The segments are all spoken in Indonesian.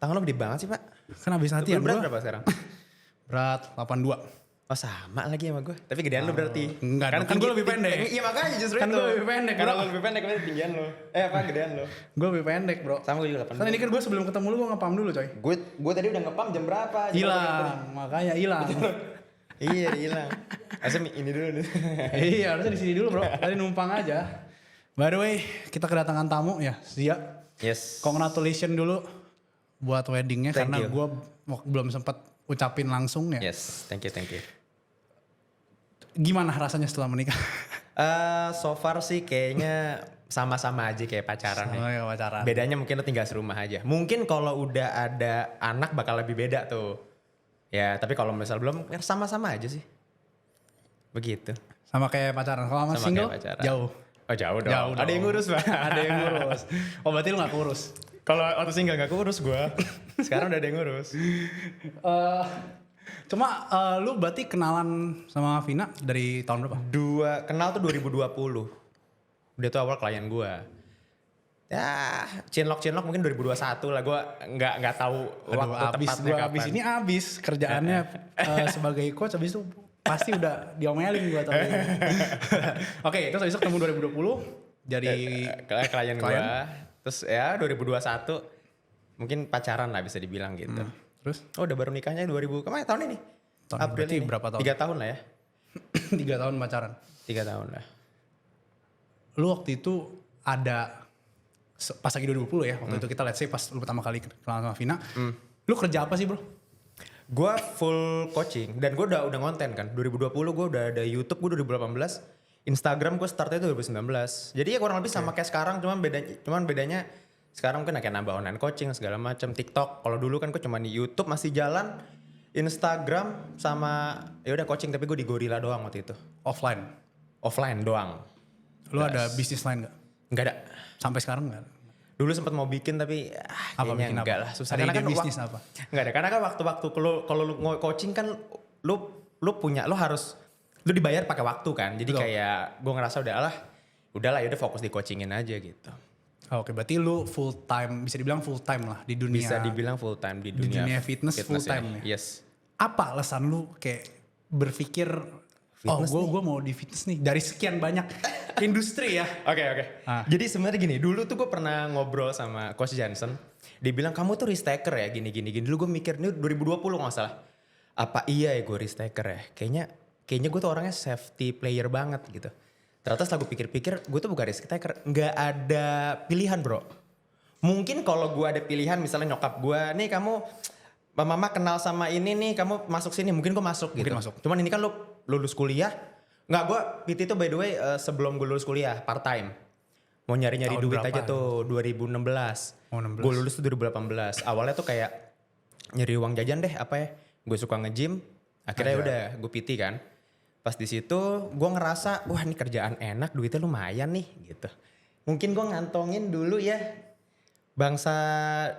Tangan lo gede banget sih, Pak. Kan habis Lu latihan berat gue. berapa sekarang? Berat 82. Oh sama lagi sama gue. Tapi gedean lu berarti. Enggak dong, kan gue lebih pendek. Iya makanya justru Kan itu. gue lebih pendek, Karena bro. lu lebih pendek, berarti tinggian lu. Apa gedean lu. Gue lebih pendek bro. Sama gue juga 8. Kan ini kan gue sebelum ketemu lu gue ngepam dulu coy. Gue tadi udah ngepam jam berapa? Hilang, makanya hilang. Iya hilang. Asal ini dulu nih. Iya harusnya di sini dulu bro. Tadi numpang aja. By the way, kita kedatangan tamu ya, Zia. Yes. Congratulations dulu buat weddingnya Thank karena you. gue belum sempat ucapin langsung ya. Yes, thank you. Gimana rasanya setelah menikah? So far sih kayaknya sama-sama aja kayak pacaran Sama ya. ya pacaran. Bedanya mungkin lo tinggal serumah aja. Mungkin kalau udah ada anak bakal lebih beda tuh. Ya tapi kalau misal belum ya sama-sama aja sih. Begitu. Sama kayak pacaran. Kalau sama Sama single kayak pacaran. jauh. Oh jauh dong. Jauh Ada yang ngurus Pak. Ada yang ngurus. Oh berarti lu gak kurus. Kalau waktu single gak kurus gue. Sekarang udah ada yang ngurus. Cuma lu berarti kenalan sama Vina dari tahun berapa? Kenal tuh 2020. Dia tuh awal klien gue. Ya cinlok mungkin 2021 lah. Gue nggak tahu waktu tepatnya kapan. Abis ini abis kerjaannya sebagai coach abis itu pasti udah diomelin gue tau. Oke, terus abis itu ketemu 2020 dari klien gue. Terus ya 2021 mungkin pacaran lah bisa dibilang gitu. Terus? Oh udah baru nikahnya 2000 kemarin tahun ini. Tahun April berarti ini. berapa tahun? 3 tahun lah ya. 3 tahun pacaran. 3 tahun lah. Lu waktu itu ada pas lagi 2020 ya, waktu itu kita let's say pas lu pertama kali kenalan sama Vina. Lu kerja apa sih bro? Gue full coaching dan gue udah ngonten kan. 2020 gue udah ada YouTube, gue 2018. Instagram gue startnya 2019. Jadi ya kurang lebih sama kayak sekarang, cuman bedanya sekarang mungkin kayak nambah online coaching segala macam, TikTok. Kalau dulu kan gue cuma di YouTube masih jalan, Instagram sama ya udah coaching tapi gue di Gorilla doang waktu itu. Offline doang. Lu ada bisnis lain gak? Enggak ada. Sampai sekarang gak? Dulu sempat mau bikin tapi kayaknya bikin enggak apa? lah, susah. Ada Karena ide kan bisnis apa? Enggak ada, karena kan waktu-waktu kalau lu coaching kan lu punya, lu harus lu dibayar pakai waktu kan. Jadi Betul. kayak gue ngerasa udahlah ya udah fokus di coachingin aja gitu. Oke, berarti lu full time, bisa dibilang full time lah di dunia. Bisa dibilang full time di dunia, dunia fitness full ya. time ya? Yes. Apa alasan lu kayak berpikir, Fitness gue mau di fitness nih dari sekian banyak industri ya? Oke. Ah. Jadi sebenarnya gini, dulu tuh gue pernah ngobrol sama Coach Johnson. Dia bilang kamu tuh risk taker ya gini. Dulu gue mikir ini 2020 nggak salah. Apa iya ya gue risk taker ya? Kayaknya gue tuh orangnya safety player banget gitu. Ternyata setelah gue pikir-pikir, gue tuh bukan risk taker. Nggak ada pilihan bro. Mungkin kalau gue ada pilihan, misalnya nyokap gue, nih kamu, mama kenal sama ini nih, kamu masuk sini. Mungkin gue masuk gitu. Mungkin masuk. Cuman ini kan lu lulus kuliah. Nggak, gue PT itu by the way sebelum gue lulus kuliah, part time. Mau nyari-nyari Tahun duit berapa aja tuh, 2016. Oh, 16. Gue lulus tuh 2018. Awalnya tuh kayak nyari uang jajan deh, apa ya. Gue suka nge-gym. Akhirnya udah gue PT kan. Pas di situ gue ngerasa wah ini kerjaan enak, duitnya lumayan nih gitu. Mungkin gue ngantongin dulu ya bangsa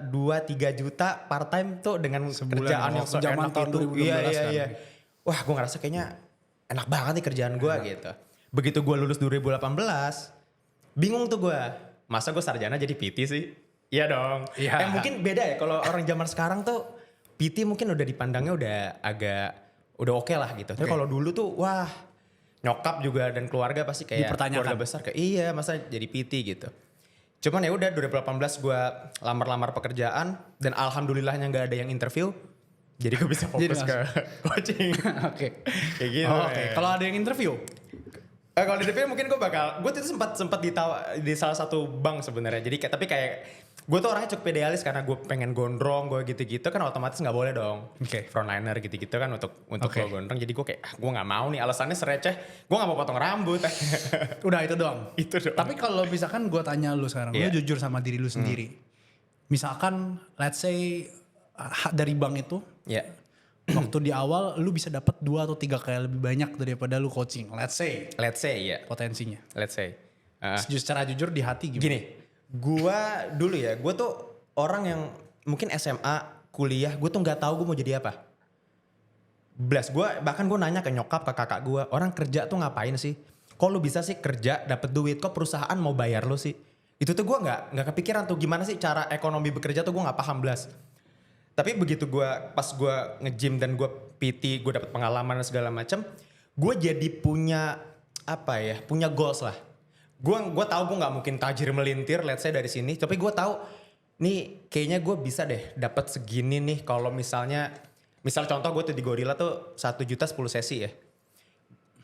2-3 juta part time tuh dengan Sebulan, kerjaan yang zaman seenak tahun itu. 2016 Iya. kan. Wah gue ngerasa kayaknya enak banget nih kerjaan gue gitu. Begitu gue lulus 2018 bingung tuh gue. Masa gue sarjana jadi PT sih? Iya dong. Iya. Mungkin beda ya kalau orang zaman sekarang tuh PT mungkin udah dipandangnya udah oke lah gitu. Tapi kalau dulu tuh wah nyokap juga dan keluarga pasti kayak Dipertanyakan. keluarga besar kayak iya masa jadi PT gitu. Cuman ya udah 2018 gue lamar-lamar pekerjaan dan alhamdulillahnya nggak ada yang interview. Jadi gue bisa fokus ke coaching. Oke. Kayak gitu. Oke. Kalau ada yang interview? Kalau di DP mungkin gue tuh sempat di salah satu bank sebenarnya. Jadi tapi kayak gue tuh orangnya cukup idealis karena gue pengen gondrong, gue gitu-gitu kan otomatis nggak boleh dong. Oke. Frontliner gitu-gitu kan untuk Oke. gue gondrong. Jadi gue kayak gue nggak mau nih, alasannya sereceh. Gue nggak mau potong rambut. Udah itu doang? Itu doang. Tapi kalau misalkan gue tanya lu sekarang, Iya. lu jujur sama diri lu sendiri. Misalkan let's say dari bank itu, Ya. waktu di awal lu bisa dapat 2 atau 3 kali lebih banyak daripada lu coaching. Let's say Let's say ya. potensinya. Let's say. Secara jujur di hati gimana? Gini, gua dulu ya, gua tuh orang yang mungkin SMA, kuliah, gue tuh nggak tahu gue mau jadi apa. Bahkan gue nanya ke nyokap, ke kakak gue, orang kerja tuh ngapain sih? Kok lu bisa sih kerja, dapet duit, kok perusahaan mau bayar lu sih? Itu tuh gue nggak kepikiran tuh gimana sih cara ekonomi bekerja tuh gue nggak paham blas. Tapi begitu pas gue nge-gym dan gue PT, gue dapet pengalaman dan segala macam, gue jadi punya punya goals lah. Gue tahu gue nggak mungkin tajir melintir, let's say dari sini. Tapi gue tahu nih kayaknya gue bisa deh dapat segini nih kalau misal contoh gue tuh di Gorilla tuh 1 juta 10 sesi ya.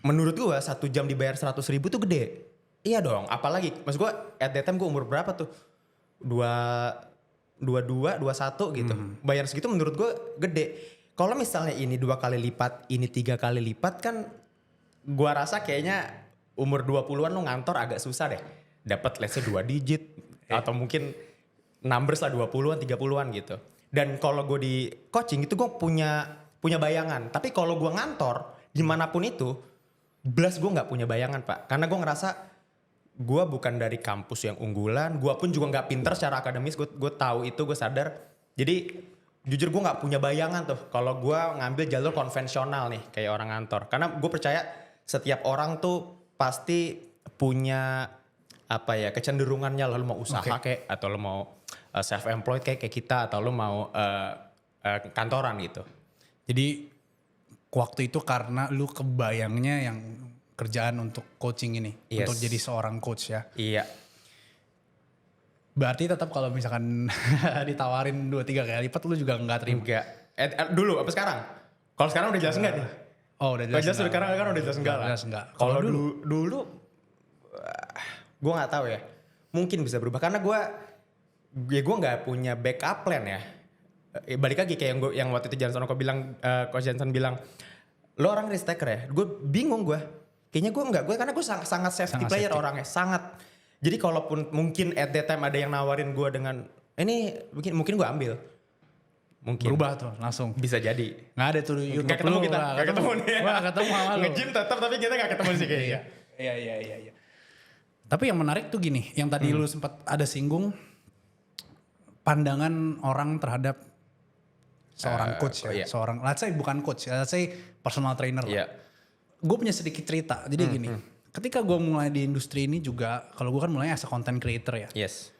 Menurut gue 1 jam dibayar 100 ribu tuh gede. Iya dong, apalagi maksud gue at that time gue umur berapa tuh? 22, 21 gitu. Bayar segitu menurut gue gede. Kalau misalnya ini 2 kali lipat, ini 3 kali lipat kan gue rasa kayaknya umur 20-an lo ngantor agak susah deh. Dapat let's say 2 digit atau mungkin numbers lah 20-an, 30-an gitu. Dan kalau gue di coaching itu gue punya bayangan. Tapi kalau gue ngantor dimanapun itu, gue gak punya bayangan Pak. Karena gue ngerasa gue bukan dari kampus yang unggulan, gue pun juga nggak pinter secara akademis, gue tahu itu, gue sadar. Jadi jujur gue nggak punya bayangan tuh kalau gue ngambil jalur konvensional nih kayak orang kantor. Karena gue percaya setiap orang tuh pasti punya kecenderungannya, lo mau usaha kayak atau lo mau self employed kayak kita atau lo mau kantoran gitu. Jadi waktu itu karena lu kebayangnya yang kerjaan untuk coaching ini, untuk jadi seorang coach ya. Iya. Berarti tetap kalau misalkan ditawarin 2-3 kali lipat lu juga nggak terima? Enggak. Dulu apa sekarang? Kalau sekarang udah jelas enggak nih? Oh udah jelas. Kalau sekarang kan udah jelas enggak lah. Kalau dulu gue nggak tahu ya. Mungkin bisa berubah karena gue nggak punya backup plan ya. Balik lagi kayak yang waktu itu Coach Johnson bilang, lo orang risk taker ya? Gue bingung gue. Kayaknya gue enggak, karena gue sangat safety player orangnya, sangat. Jadi kalaupun mungkin at that time ada yang nawarin gue dengan, ini mungkin gue ambil. Mungkin. Berubah tuh langsung. Bisa jadi. Nggak ada tuh YouTube. Gak ketemu kita, gak ketemu nih. Wah ketemu sama lu. Nge-gym tetap tapi kita gak ketemu sih kayaknya. Iya. Tapi yang menarik tuh gini, yang tadi lu sempat ada singgung, pandangan orang terhadap seorang coach ya. Seorang, let's say bukan coach, let's say personal trainer lah. Gue punya sedikit cerita, jadi gini. Ketika gue mulai di industri ini juga, kalau gue kan mulai as a content creator ya. Yes.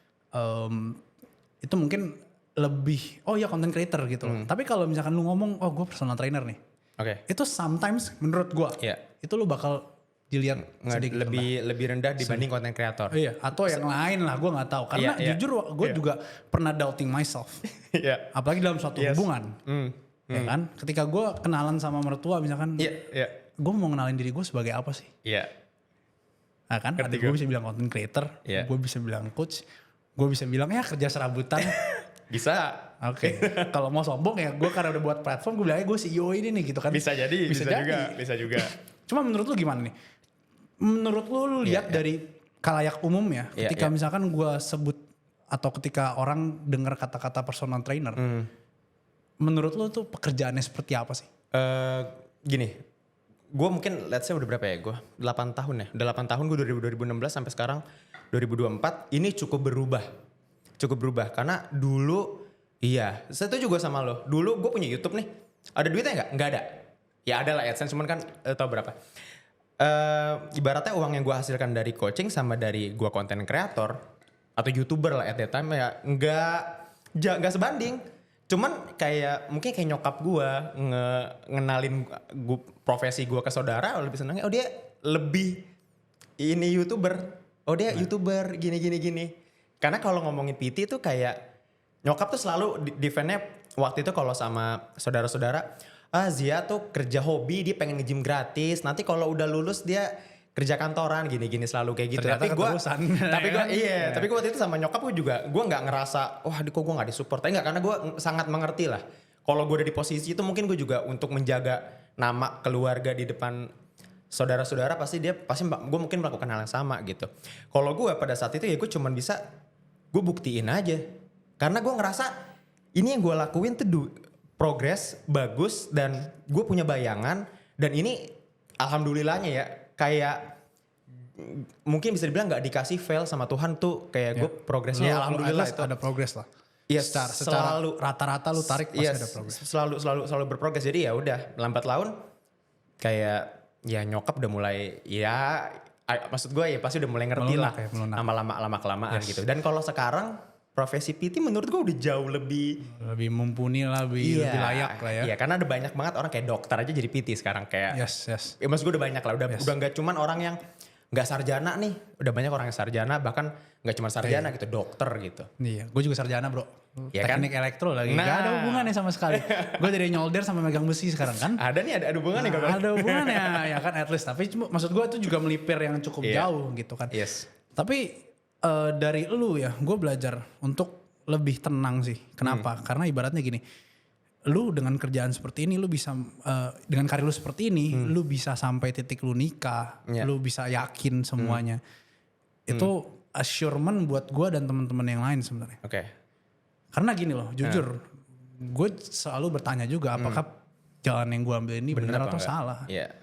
Itu mungkin lebih, content creator gitu loh. Tapi kalau misalkan lu ngomong, gue personal trainer nih. Itu sometimes menurut gue, itu lu bakal dilihat sedikit lebih rendah dibanding content creator. Iya, atau yang lain lah, gue gak tahu. Karena jujur gue juga pernah doubting myself. Apalagi dalam suatu hubungan. Ya kan, ketika gue kenalan sama mertua misalkan, gue mau kenalin diri gue sebagai apa sih? Nah kan, gue bisa bilang content creator, gue bisa bilang coach, gue bisa bilang kerja serabutan. Bisa. Kalau mau sombong ya gue karena udah buat platform, gue bilangnya gue CEO ini nih gitu kan. Bisa juga. Cuma menurut lu gimana nih? Menurut lu lihat dari kalayak umum ya, ketika misalkan gue sebut atau ketika orang dengar kata-kata personal trainer, menurut lu tuh pekerjaannya seperti apa sih? Gini. Gue mungkin let's say udah berapa ya gue? 8 tahun ya. Udah 8 tahun gue 2016 sampai sekarang 2024. Ini cukup berubah. Karena dulu, saya setuju gue sama lo. Dulu gue punya YouTube nih. Ada duitnya nggak? Nggak ada. Ya ada lah AdSense, cuman kan tau berapa. Ibaratnya uang yang gue hasilkan dari coaching sama dari gue content creator atau YouTuber lah at that time ya nggak sebanding. Cuman mungkin kayak nyokap gue ngenalin profesi gue ke saudara lebih senangnya. Oh dia lebih ini YouTuber. Oh dia YouTuber gini. Karena kalau ngomongin PT tuh kayak nyokap tuh selalu defendnya waktu itu kalau sama saudara-saudara. Zia tuh kerja hobi, dia pengen nge-gym gratis. Nanti kalau udah lulus dia kerja kantoran gini selalu kayak gitu. Ternyata tapi gue waktu itu sama nyokap gue juga gue nggak ngerasa kok gue nggak disupport. Tapi nggak, karena gue sangat mengerti lah. Kalau gue udah di posisi itu mungkin gue juga untuk menjaga nama keluarga di depan saudara-saudara pasti gue mungkin melakukan hal yang sama gitu. Kalau gue pada saat itu ya gue cuman bisa gue buktiin aja. Karena gue ngerasa ini yang gue lakuin tuh progres bagus dan gue punya bayangan dan ini alhamdulillahnya ya kayak mungkin bisa dibilang nggak dikasih fail sama Tuhan tuh kayak gue progresnya alhamdulillah itu ada progres lah. Iya, secara rata-rata lu tarik pasti ada progres. Selalu berprogres. Jadi ya udah lambat laun kayak ya nyokap udah mulai maksud gue ya pasti udah mulai ngerti lah lama-lama kelamaan gitu. Dan kalau sekarang profesi PT menurut gue udah jauh lebih mumpuni lah, lebih layak lah ya. Iya, karena ada banyak banget orang kayak dokter aja jadi PT sekarang kayak. Yes. Ya maksud gue udah banyak lah, udah nggak cuman orang yang nggak sarjana nih, udah banyak orang yang sarjana, bahkan nggak cuma sarjana gitu, dokter gitu. Iya, gue juga sarjana bro. Ya Teknik kan? elektro lagi, gak ada hubungannya sama sekali. Gue dari nyolder sama megang besi sekarang kan. Ada hubungannya gak? Ada hubungannya ya kan at least. Tapi maksud gue itu juga melipir yang cukup jauh gitu kan. Yes. Tapi dari lu ya, gue belajar untuk lebih tenang sih. Kenapa? Karena ibaratnya gini, lu dengan kerjaan seperti ini, lu bisa dengan karir lu seperti ini, lu bisa sampai titik lu nikah, lu bisa yakin semuanya. Itu assurement buat gue dan teman-teman yang lain sebenarnya. Oke. Karena gini loh, jujur, gue selalu bertanya juga apakah jalan yang gue ambil ini benar atau salah. Iya.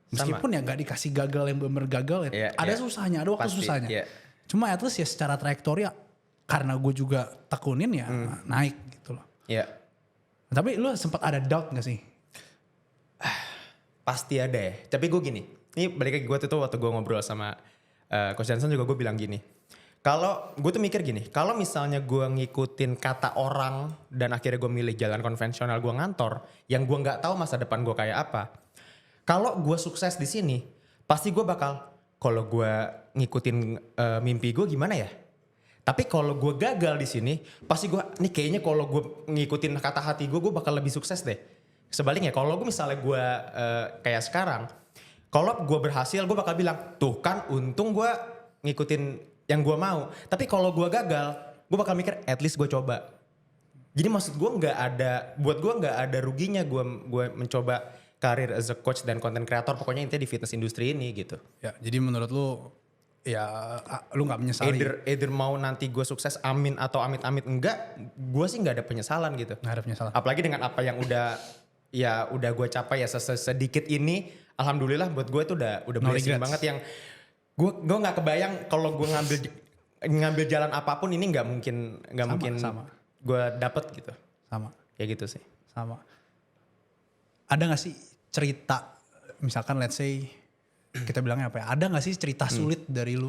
Meskipun ya gak dikasih gagal yang bener gagal ya, ada susahnya, ada waktu susahnya. Iya. Cuma at least ya secara trajektori ya, karena gue juga tekunin ya naik gitu loh. Iya. Tapi lu sempat ada doubt gak sih? Pasti ada ya. Tapi gue gini, ini balik lagi gue tuh waktu gue ngobrol sama Coach Johnson juga gue bilang gini. Kalau gue tuh mikir gini, kalau misalnya gue ngikutin kata orang dan akhirnya gue milih jalan konvensional, gue ngantor, yang gue nggak tahu masa depan gue kayak apa. Kalau gue sukses di sini, pasti gue bakal, kalau gue ngikutin mimpi gue gimana ya? Tapi kalau gue gagal di sini, pasti gue, nih kayaknya kalau gue ngikutin kata hati gue bakal lebih sukses deh. Sebaliknya, kalau gue misalnya gue kayak sekarang, kalau gue berhasil, gue bakal bilang, tuh kan untung gue ngikutin yang gue mau. Tapi kalau gue gagal, gue bakal mikir at least gue coba. Jadi maksud gue buat gue nggak ada ruginya gue mencoba karir as a coach dan content creator, pokoknya intinya di fitness industri ini gitu. Ya, jadi menurut lu ya lu nggak menyesali? Either mau nanti gue sukses amin atau amit-amit enggak, gue sih nggak ada penyesalan gitu. Nggak ada penyesalan. Apalagi dengan apa yang udah gue capai ya sedikit ini, alhamdulillah buat gue itu udah blessing banget yang gue nggak kebayang kalau gue ngambil jalan apapun ini nggak mungkin gue dapet gitu. Sama. Ya gitu sih. Sama. Ada nggak sih cerita, misalkan let's say kita bilangnya apa ya? Ada nggak sih cerita sulit dari lu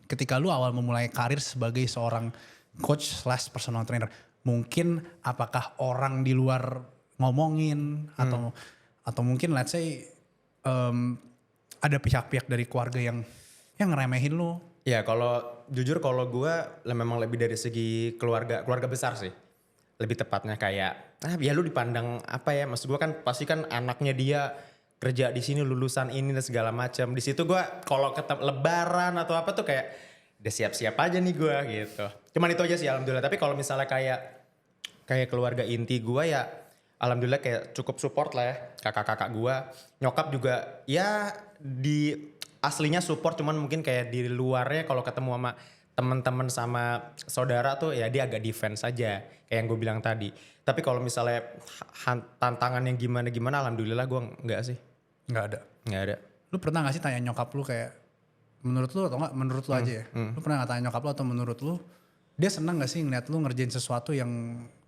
ketika lu awal memulai karir sebagai seorang coach / personal trainer? Mungkin apakah orang di luar ngomongin atau mungkin let's say ada pihak-pihak dari keluarga yang ngeremehin lu? Ya jujur kalau gue memang lebih dari segi keluarga besar sih. Lebih tepatnya kayak, ya lu dipandang apa ya, maksud gue kan pasti kan anaknya dia kerja di sini lulusan ini dan segala macam. Di situ gue kalau lebaran atau apa tuh kayak udah siap-siap aja nih gue gitu. Cuman itu aja sih alhamdulillah. Tapi kalau misalnya kayak keluarga inti gue ya alhamdulillah kayak cukup support lah ya. Kakak-kakak gue, nyokap juga ya di aslinya support, cuman mungkin kayak di luarnya kalau ketemu sama teman-teman sama saudara tuh ya dia agak defense aja kayak yang gue bilang tadi. Tapi kalau misalnya tantangan yang gimana alhamdulillah gue enggak sih. Enggak ada. Lu pernah gak sih tanya nyokap lu kayak menurut lu atau enggak menurut lu aja ya? Lu pernah gak tanya nyokap lu atau menurut lu dia senang gak sih ngeliat lu ngerjain sesuatu yang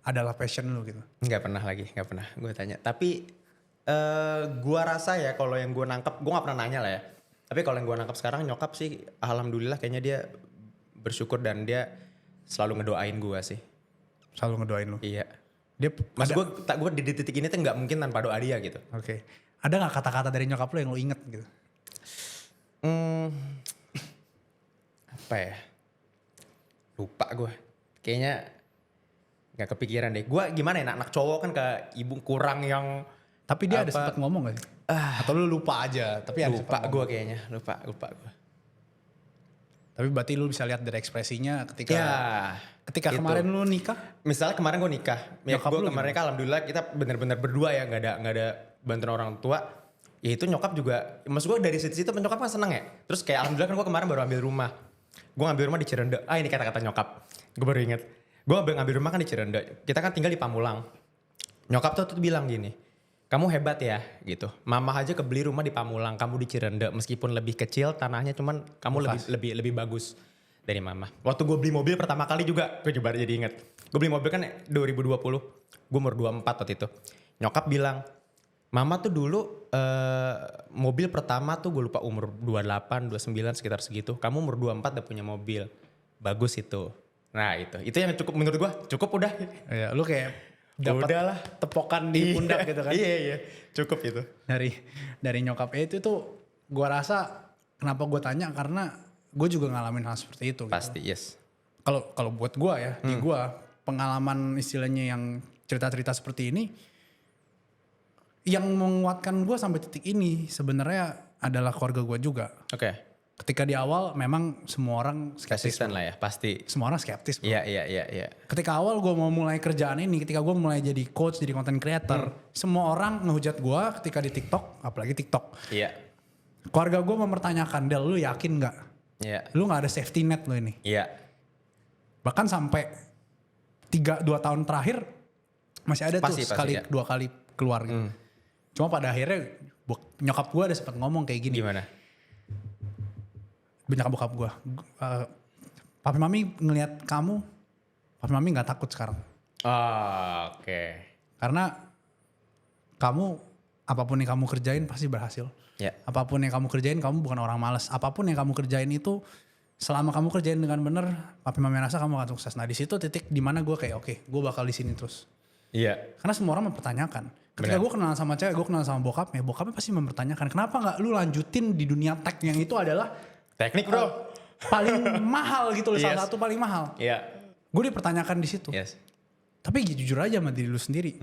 adalah passion lu gitu? Enggak pernah gue tanya. Tapi gue rasa ya kalau yang gue nangkep, gue gak pernah nanya lah ya. Tapi kalau yang gue nangkep sekarang nyokap sih alhamdulillah kayaknya dia bersyukur dan dia selalu ngedoain gue sih. Selalu ngedoain lu? Iya. Gue di titik ini tuh gak mungkin tanpa doa dia gitu. Oke. Ada gak kata-kata dari nyokap lu yang lu inget gitu? Apa ya? Lupa gue. Kayaknya gak kepikiran deh. Gue gimana ya anak cowok kan ke ibu kurang yang. Tapi dia ada sempat ngomong gak sih? Atau lu lupa aja? Tapi lupa gue kayaknya. Lupa gue. Tapi berarti lu bisa lihat dari ekspresinya ketika gitu. Kemarin lu nikah? Misalnya kemarin gue nikah. Ya gue kemarin kan alhamdulillah kita benar-benar berdua ya. Gak ada bantuan orang tua. Ya itu nyokap juga. Maksud gue dari situ nyokap kan seneng ya. Terus kayak alhamdulillah kan gue kemarin baru ambil rumah. Gue ngambil rumah di Cirende. Ini kata-kata nyokap. Gue baru inget. Gue ngambil rumah kan di Cirende. Kita kan tinggal di Pamulang. Nyokap tuh bilang gini. Kamu hebat ya gitu. Mama aja kebeli rumah di Pamulang, kamu di Cirende. Meskipun lebih kecil tanahnya, cuman kamu lebih bagus dari mama. Waktu gue beli mobil pertama kali juga, gue coba jadi inget. Gue beli mobil kan 2020, gue umur 24 waktu itu. Nyokap bilang, mama tuh dulu mobil pertama tuh gue lupa umur 28, 29 sekitar segitu. Kamu umur 24 udah punya mobil, bagus itu. Nah itu yang cukup menurut gue cukup udah. Ya, lu kayak dapat tepokan di pundak gitu kan. Iya cukup itu. Dari nyokap itu tuh gue rasa kenapa gue tanya karena gue juga ngalamin hal seperti itu. Pasti gitu. yes. Kalau buat gue ya, di gue pengalaman istilahnya yang cerita-cerita seperti ini, yang menguatkan gue sampai titik ini sebenarnya adalah keluarga gue juga. Oke. Ketika di awal memang semua orang skeptis. Resisten lah ya pasti. Semua orang skeptis. Iya. Ketika awal gue mau mulai kerjaan ini, ketika gue mulai jadi coach, jadi content creator, semua orang ngehujat gue ketika di TikTok, apalagi TikTok. Iya. Keluarga gue mempertanyakan, Del lu yakin gak? Iya. Lu gak ada safety net lu ini? Iya. Bahkan sampai 2 tahun terakhir masih ada pasti, tuh ya. 2 kali keluar gitu. Cuma pada akhirnya nyokap gue ada sempat ngomong kayak gini. Gimana? Nyokap bokap gue. Papi mami ngelihat kamu, papi mami gak takut sekarang. Oke. Karena kamu apapun yang kamu kerjain pasti berhasil. Yeah. Apapun yang kamu kerjain kamu bukan orang malas. Apapun yang kamu kerjain itu selama kamu kerjain dengan benar, papi mami rasa kamu akan sukses. Nah di situ titik dimana gue kayak oke, gue bakal di sini terus. Iya. Karena semua orang mempertanyakan. Ketika gue kenal sama cewek, gue kenal sama bokapnya pasti mempertanyakan kenapa nggak lu lanjutin di dunia tech yang itu adalah teknik bro. Paling mahal gitu loh, salah satu paling mahal. Iya. Gue dipertanyakan di situ. Yes. Tapi jujur aja sama diri lu sendiri.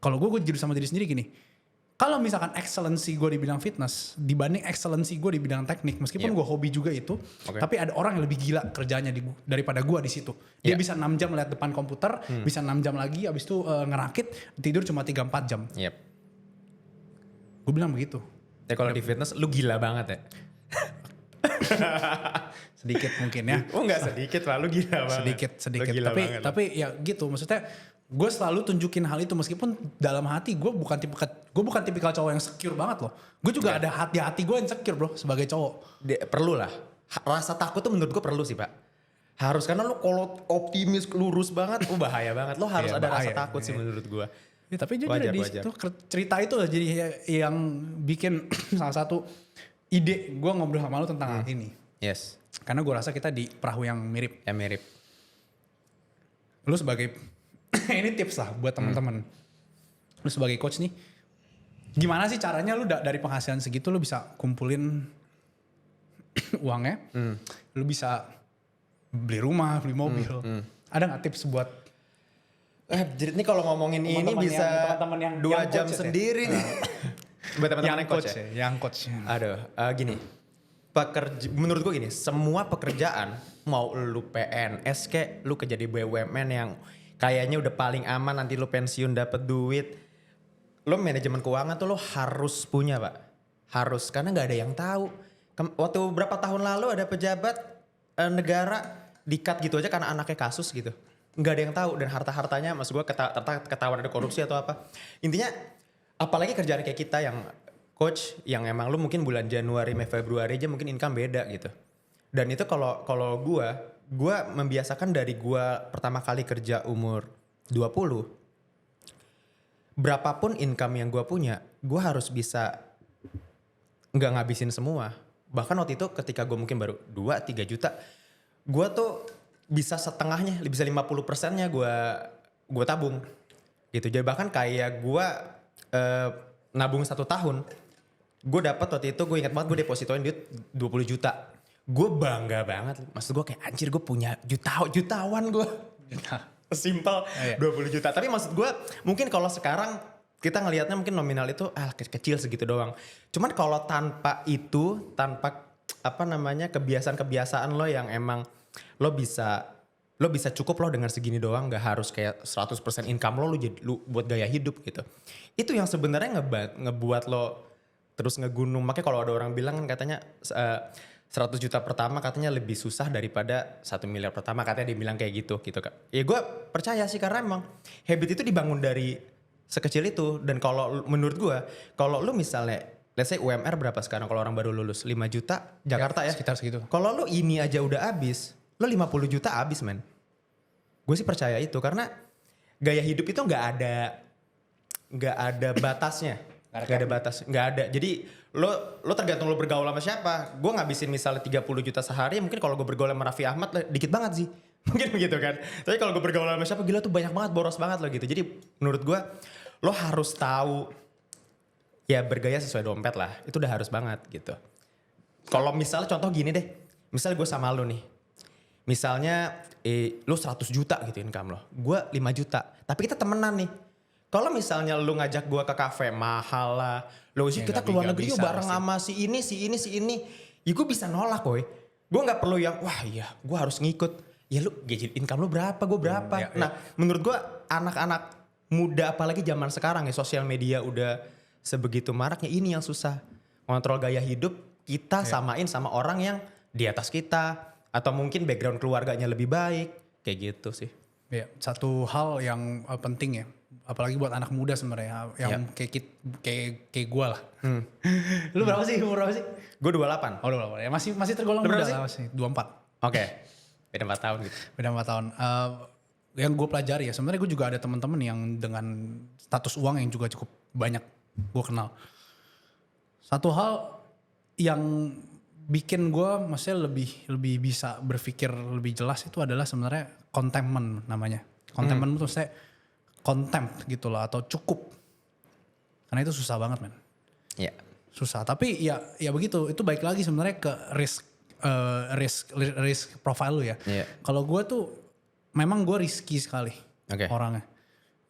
Kalau gue jujur sama diri sendiri gini. Kalau misalkan excellency gue di bidang fitness dibanding excellency gue di bidang teknik, meskipun gue hobi juga itu, tapi ada orang yang lebih gila kerjanya daripada gue di situ. Dia bisa 6 jam lihat depan komputer, bisa 6 jam lagi, abis itu ngerakit, tidur cuma 3-4 jam. Yep. Gue bilang begitu. Ya kalau di fitness lu gila banget ya. Sedikit mungkin ya. Oh enggak sedikit lah, lu gila banget. Sedikit. Tapi ya gitu, maksudnya gue selalu tunjukin hal itu meskipun dalam hati gue bukan tipikal cowok yang secure banget loh. Gue juga ada hati gue yang secure bro sebagai cowok. Perlu lah. Rasa takut tuh menurut gue perlu sih pak. Harus, karena lu kalau optimis lurus banget, bahaya banget. Lo harus ada rasa takut sih menurut gue. Ya, tapi jujur di situ cerita itu lah jadi yang bikin salah satu ide gue ngobrol sama lu tentang hal ini. Yes. Karena gue rasa kita di perahu yang mirip. Yang mirip. Lu sebagai ini tips lah buat teman-teman. Lu sebagai coach nih, gimana sih caranya lu dari penghasilan segitu lu bisa kumpulin uangnya, lu bisa beli rumah, beli mobil. Ada nggak tips buat? Jadi ini kalau ngomongin ini bisa teman-teman yang 2 jam sendiri nih. Buat teman-teman yang coach ya. Yang coach. Aduh, gini. Menurut gue gini, semua pekerjaan, mau lu PNS kek, lu kerja di BUMN yang kayaknya udah paling aman, nanti lu pensiun dapet duit, lu manajemen keuangan tuh lu harus punya pak. Harus, karena gak ada yang tahu. Waktu berapa tahun lalu ada pejabat negara di-cut gitu aja karena anaknya kasus gitu. Gak ada yang tahu, dan harta-hartanya maksud gue ketahuan ada korupsi atau apa. Intinya apalagi kerjaan kayak kita yang coach, yang emang lu mungkin bulan Januari, Mei, Februari aja mungkin income beda gitu. Dan itu kalau gue membiasakan dari gue pertama kali kerja umur 20. Berapapun income yang gue punya, gue harus bisa nggak ngabisin semua. Bahkan waktu itu ketika gue mungkin baru 2-3 juta, gue tuh bisa setengahnya, bisa 50%-nya gue tabung. Gitu. Jadi bahkan kayak gue nabung 1 tahun, gue dapat waktu itu, gue ingat banget gue depositoin duit 20 juta. Gue bangga banget, maksud gue kayak anjir gue punya jutawan gue. Simpel 20 juta. Tapi maksud gue mungkin kalau sekarang kita ngelihatnya mungkin nominal itu kecil segitu doang. Cuman kalau tanpa itu, tanpa kebiasaan-kebiasaan lo yang emang lo bisa cukup lo dengan segini doang, gak harus kayak 100% income lu buat gaya hidup gitu. Itu yang sebenarnya ngebuat lo terus ngegunung. Makanya kalau ada orang bilang kan katanya 100 juta pertama katanya lebih susah daripada 1 miliar pertama, katanya dia bilang kayak gitu Kak. Ya gue percaya sih, karena emang habit itu dibangun dari sekecil itu. Dan kalau menurut gue, kalau lu misalnya let's say UMR berapa sekarang kalau orang baru lulus? 5 juta Jakarta ya? Sekitar segitu. Kalau lu ini aja udah habis, lu 50 juta habis men. Gue sih percaya itu, karena gaya hidup itu gak ada batasnya. Gak ada batas, gak ada. Jadi lo tergantung lo bergaul sama siapa. Gue ngabisin misalnya 30 juta sehari, mungkin kalau gue bergaul sama Raffi Ahmad dikit banget sih. Mungkin begitu kan. Tapi kalau gue bergaul sama siapa, gila tuh banyak banget, boros banget loh gitu. Jadi menurut gue lo harus tahu ya bergaya sesuai dompet lah. Itu udah harus banget gitu. Kalau misalnya contoh gini deh. Misalnya gue sama lo nih. Misalnya lo 100 juta gitu income lo. Gue 5 juta. Tapi kita temenan nih. Kalau misalnya lo ngajak gue ke kafe mahal lah. Lo sih kita keluar negeri yuk bareng sama si ini. Ya gue bisa nolak woy. Gue gak perlu yang wah iya gue harus ngikut. Ya lu income lo berapa gue berapa. Nah menurut gue anak-anak muda apalagi zaman sekarang ya sosial media udah sebegitu maraknya. Ini yang susah. Kontrol gaya hidup kita samain sama orang yang di atas kita. Atau mungkin background keluarganya lebih baik. Kayak gitu sih. Ya, satu hal yang penting ya. Apalagi buat anak muda sebenarnya. Yang kayak gue lah. Lu berapa sih? Umur berapa sih? Gue 28. Oh 28. Ya masih tergolong muda lah masih. 24. Oke. Beda 4 tahun gitu. Beda 4 tahun. Yang gue pelajari ya. Sebenarnya gue juga ada teman-teman yang dengan status uang yang juga cukup banyak gue kenal. Satu hal yang bikin gue maksudnya lebih bisa berpikir lebih jelas itu adalah sebenarnya contentment namanya. Contentment itu saya contempt gitu loh atau cukup. Karena itu susah banget men. Iya. Susah tapi ya begitu. Itu baik lagi sebenarnya ke risk profile lu ya. Yeah. Kalau gue tuh memang gue risky sekali orangnya.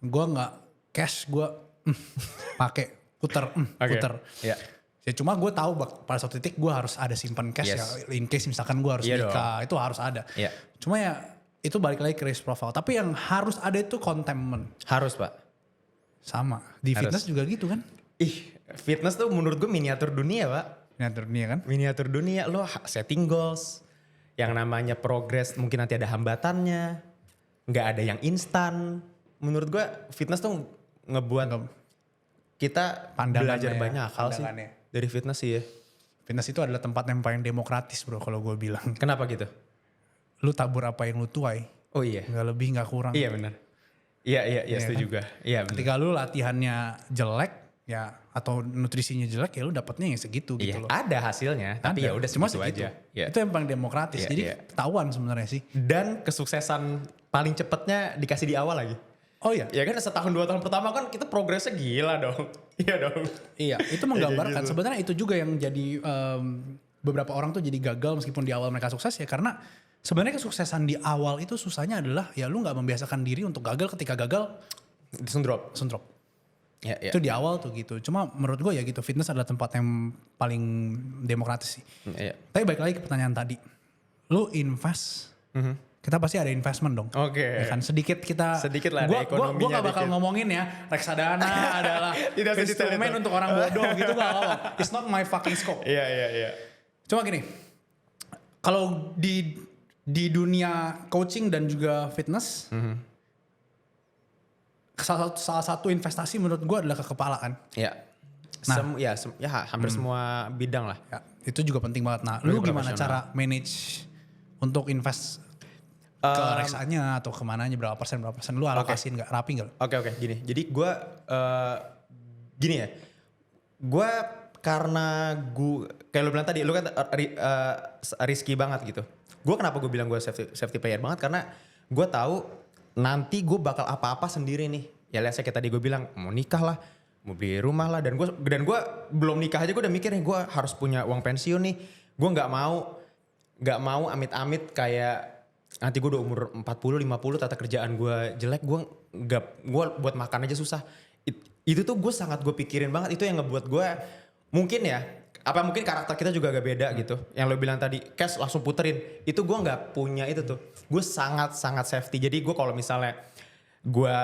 Gue nggak cash gue pakai puter. Yeah. Ya cuma gue tahu pada suatu titik gue harus ada simpan cash ya. In case misalkan gue harus nikah itu harus ada. Yeah. Cuma ya itu balik lagi ke risk profile. Tapi yang harus ada itu contentment. Harus pak. Sama. Di fitness juga gitu kan. Fitness tuh menurut gue miniatur dunia pak. Miniatur dunia kan. Miniatur dunia lo setting goals. Yang namanya progress mungkin nanti ada hambatannya. Gak ada yang instan. Menurut gue fitness tuh ngebuat kita belajar banyak hal sih. Dari fitness sih ya. Fitness itu adalah tempat yang paling demokratis bro kalau gue bilang. Kenapa gitu? Lu tabur apa yang lu tuai. Oh iya. Gak lebih gak kurang. Iya benar. Iya setuju kan? Juga. Iya benar. Ketika lu latihannya jelek ya atau nutrisinya jelek ya lu dapatnya yang segitu gitu loh. Ada hasilnya tapi ya udah segitu aja. Itu yang paling demokratis. Jadi ketahuan sebenarnya sih. Dan kesuksesan paling cepatnya dikasih di awal lagi. Oh iya. Ya kan setahun 2 tahun pertama kan kita progresnya gila dong. Iya dong. Iya itu menggambarkan sebenarnya itu juga yang jadi beberapa orang tuh jadi gagal meskipun di awal mereka sukses ya karena sebenarnya kesuksesan di awal itu susahnya adalah ya lu gak membiasakan diri untuk gagal ketika gagal langsung drop. Ya. Itu di awal tuh gitu. Cuma menurut gue ya gitu fitness adalah tempat yang paling demokratis sih. Iya. Tapi balik lagi ke pertanyaan tadi. Lu invest. Kita pasti ada investment dong. Oke. Ya kan sedikit lah ada ekonominya. Gue gak bakal ngomongin ya reksadana adalah instrumen untuk orang bodoh gitu gak apa-apa. It's not my fucking scope. Iya. Cuma gini. Kalau di dunia coaching dan juga fitness. Salah satu investasi menurut gue adalah kekepalaan. Iya. Hampir semua bidang lah. Ya, itu juga penting banget. Nah, lu gimana cara manage untuk invest ke reksanya atau kemananya berapa persen lu alokasin nggak rapi nggak? Oke gini. Jadi gue gini ya. Gue karena gue kayak lu bilang tadi, lu kan risky banget gitu. Gue kenapa gue bilang gue safety player banget karena gue tahu nanti gue bakal apa-apa sendiri nih. Ya lihat saya kayak tadi gue bilang mau nikah lah, mau beli rumah lah, dan gue belum nikah aja gue udah mikir nih gue harus punya uang pensiun nih. Gue nggak mau amit-amit kayak nanti gue udah umur 40-50 tata kerjaan gue jelek, gue buat makan aja susah. Itu tuh gue sangat gue pikirin banget. Itu yang ngebuat gue mungkin karakter kita juga agak beda gitu. Yang lo bilang tadi cash langsung puterin, itu gue nggak punya itu tuh. Gue sangat safety. Jadi gue kalau misalnya gue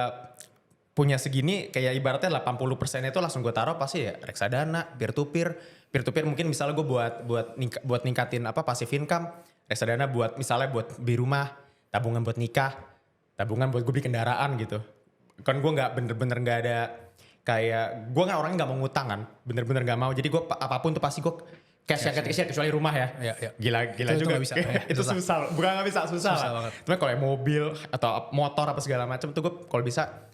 punya segini kayak ibaratnya 80% itu langsung gue taruh pasti ya reksadana, peer to peer mungkin misalnya gue buat ningkatin passive income, reksadana buat beli rumah, tabungan buat nikah, tabungan buat gue beli kendaraan gitu. Kan gue nggak bener-bener nggak ada kayak gue kan orangnya nggak mau ngutang kan, bener-bener nggak mau. Jadi gue apapun tuh pasti gue cash yang ketika kecuali rumah ya. Iya. Gila itu juga. Bisa, ya, itu susah. Bukan nggak bisa, susah lah. Banget. Tapi kalau mobil atau motor apa segala macam tuh gue kalau bisa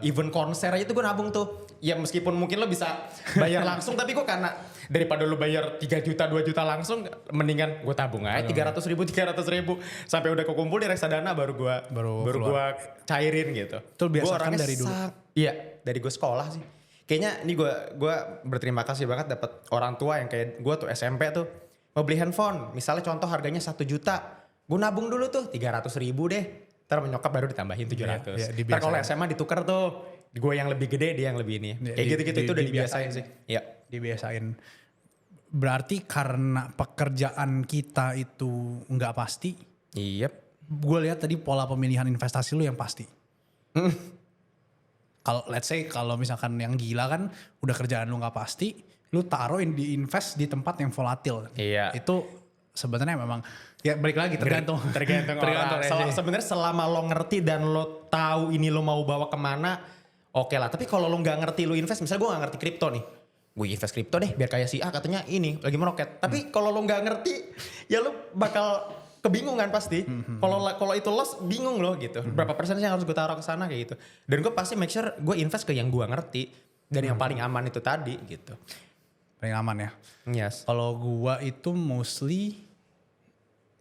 event konser aja tuh gue nabung tuh. Ya meskipun mungkin lo bisa bayar langsung tapi gue karena daripada lo bayar 3 juta 2 juta langsung mendingan gue tabung aja 300 ribu sampai udah kekumpul di reksadana baru gue cairin gitu. Itu biasakan dari dulu. Iya dari gue sekolah sih. Kayaknya ini gue berterima kasih banget dapat orang tua yang kayak gue tuh SMP tuh mau beli handphone. Misalnya contoh harganya 1 juta. Gue nabung dulu tuh 300 ribu deh. Ntar menyokap baru ditambahin 700. Ntar kalau SMA ditukar tuh. Gue yang lebih gede dia yang lebih ini. Kayak gitu-gitu itu udah dibiasain sih. Iya. Dibiasain. Berarti karena pekerjaan kita itu nggak pasti. Iya. Gue lihat tadi pola pemilihan investasi lu yang pasti. Kalau let's say kalau misalkan yang gila kan udah kerjaan lu nggak pasti, lu taruhin di invest di tempat yang volatil. Iya. Itu sebenarnya memang ya balik lagi tergantung orang. Sebenarnya selama lo ngerti dan lo tahu ini lo mau bawa kemana, oke lah. Tapi kalau lo nggak ngerti lo invest, misalnya gue nggak ngerti kripto nih, gue invest kripto deh biar kayak si A katanya ini lagi meroket. Tapi kalau lo nggak ngerti, ya lo bakal kebingungan pasti. Kalau itu loss bingung lo gitu. Berapa persen sih yang harus gue taruh ke sana kayak gitu. Dan gue pasti make sure gue invest ke yang gue ngerti dan yang paling aman itu tadi gitu. Paling aman ya. Yes. Kalau gue itu mostly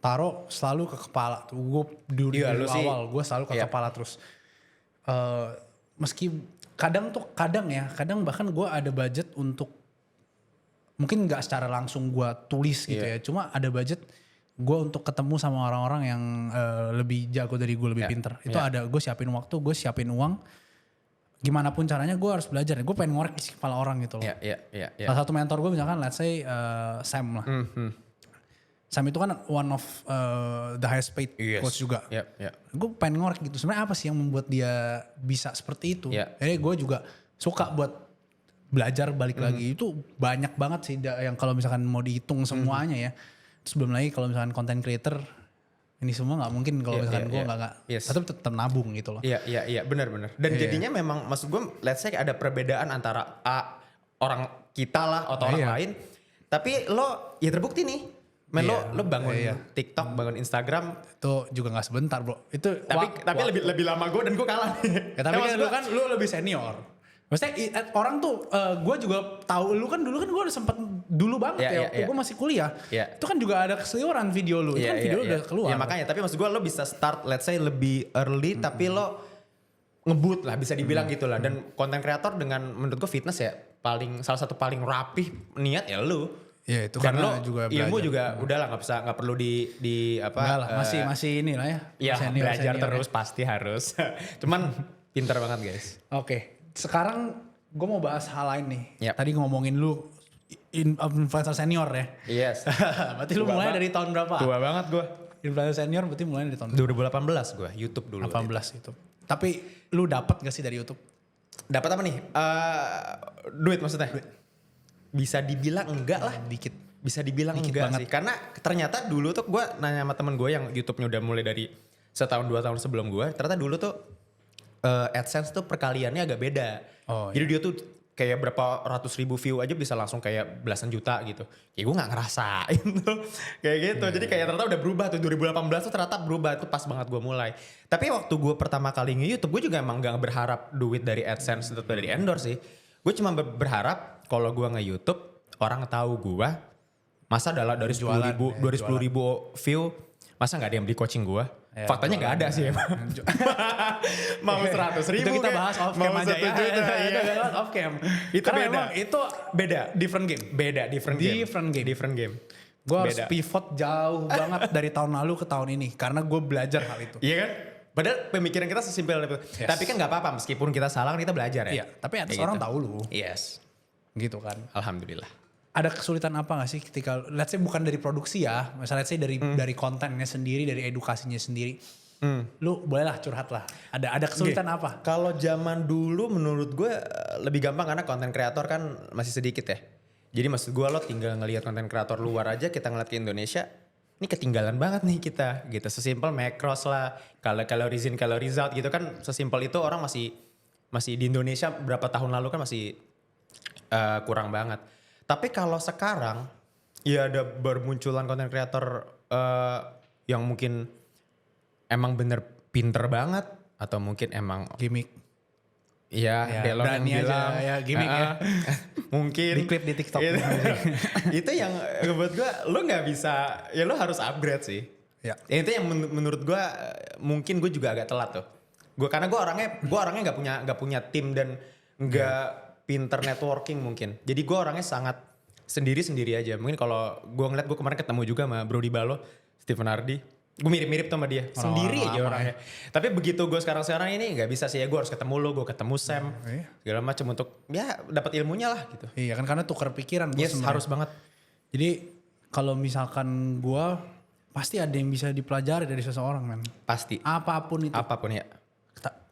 taruh selalu ke kepala tuh. Gue dari awal gue selalu ke kepala terus. Meski kadang bahkan gue ada budget untuk mungkin nggak secara langsung gue tulis gitu ya. Cuma ada budget gue untuk ketemu sama orang-orang yang lebih jago dari gue, lebih pinter. Itu ada, gue siapin waktu, gue siapin uang. Gimana pun caranya gue harus belajar. Gue pengen ngorek isi kepala orang gitu loh. Salah satu mentor gue misalkan let's say Sam lah. Sam itu kan one of the highest paid coach juga. Gue pengen ngorek gitu. Sebenarnya apa sih yang membuat dia bisa seperti itu? Jadi gue juga suka buat belajar balik lagi. Itu banyak banget sih yang kalau misalkan mau dihitung semuanya ya. Terus belum lagi kalau misalkan content creator ini semua nggak mungkin kalau misalkan gue nggak. Tapi tetap nabung gitu loh. Iya benar. Dan jadinya memang maksud gue let's say ada perbedaan antara orang kita lah atau orang lain. Tapi lo ya terbukti nih. Lo bangun TikTok, bangun Instagram. Itu juga gak sebentar bro. Tapi lebih lama gue dan gue kalah. Ya, tapi kan lu lebih senior. Maksudnya orang tuh gue juga tahu lu kan dulu kan gue udah sempet dulu banget waktu gue masih kuliah. Itu kan juga ada keseluruhan video lu. Itu kan video udah keluar. Ya makanya tapi maksud gue lo bisa start let's say lebih early tapi lo ngebut lah bisa dibilang gitu lah. Dan content creator dengan menurut gue fitness ya salah satu paling rapih niat ya lu. Ya itu dan karena lo juga ilmu juga udah lah nggak perlu di apa. Enggak lah masih ini lah ya. Iya belajar terus pasti harus. Cuman pinter banget guys. Oke. Sekarang gue mau bahas hal lain nih. Tadi ngomongin lu influencer senior ya. Yes. Berarti lu mulai dari tahun berapa? Tua banget gue. Influencer senior berarti mulai dari tahun 2018 gue YouTube dulu. 18 itu. Tapi lu dapat gak sih dari YouTube? Dapat apa nih? Duit maksudnya? Bisa dibilang enggak lah. Dikit. Bisa dibilang dikit enggak banget. sih. Karena ternyata dulu tuh gue nanya sama temen gue yang YouTube-nya udah mulai dari setahun 2 tahun sebelum gue. Ternyata dulu tuh AdSense tuh perkaliannya agak beda. Jadi dia tuh kayak berapa ratus ribu view aja bisa langsung kayak belasan juta gitu. Ya gue gak ngerasain tuh. Kayak gitu. Jadi kayak ternyata udah berubah tuh. 2018 tuh ternyata berubah. Itu pas banget gue mulai. Tapi waktu gue pertama kali nge-YouTube gue juga emang gak berharap duit dari AdSense atau dari endorse sih. Gue cuma berharap kalau gue nge-YouTube orang tahu gue. Masa adalah dari 10 ribu view. Masa gak ada yang beli coaching gue? Faktanya gak ada sih emang. Mau 100 ribu. Itu kita bahas off cam aja ya. Itu bahas off cam. Itu karena beda. memang itu beda. Different game. Different game. Gue harus pivot jauh banget dari tahun lalu ke tahun ini. Karena gue belajar hal itu. Iya kan? Padahal pemikiran kita sesimpel itu. Yes. Tapi kan gak apa-apa meskipun kita salah kan kita belajar ya. Iya. Tapi atas orang tahu lu. Yes. Gitu kan. Alhamdulillah. Ada kesulitan apa gak sih ketika, let's say bukan dari produksi ya, misalnya let's say dari kontennya sendiri, dari edukasinya sendiri, lu bolehlah curhat lah. Ada kesulitan apa? Kalau zaman dulu menurut gue lebih gampang karena konten kreator kan masih sedikit ya. Jadi maksud gue lo tinggal ngelihat konten kreator luar aja, kita ngeliat ke Indonesia, ini ketinggalan banget nih kita gitu. Sesimpel macros lah, calories in calories out gitu kan, sesimpel itu orang masih di Indonesia berapa tahun lalu kan masih kurang banget. Tapi kalau sekarang ya ada bermunculan konten kreator yang mungkin emang bener pinter banget atau mungkin emang gimmick. Iya, Delon yang bilang aja, ya gimmick ya. Mungkin di klip di TikTok. Itu yang buat gue, lo nggak bisa, ya lo harus upgrade sih. Ya. Itu yang menurut gue mungkin gue juga agak telat tuh. Karena gue orangnya nggak punya tim dan nggak pinter networking mungkin. Jadi gue orangnya sangat sendiri aja. Mungkin kalau gue ngeliat, gue kemarin ketemu juga sama Brody Balo, Stephen Hardy. Gue mirip-mirip tuh sama dia, sendiri aja orangnya. Tapi begitu gue sekarang ini nggak bisa sih ya, gue harus ketemu lo, gue ketemu Sam, segala macam untuk ya dapat ilmunya lah gitu. Iya kan, karena tukar pikiran. Yes, harus banget. Jadi kalau misalkan gue, pasti ada yang bisa dipelajari dari seseorang, men. Pasti. Apapun itu. Apapun ya.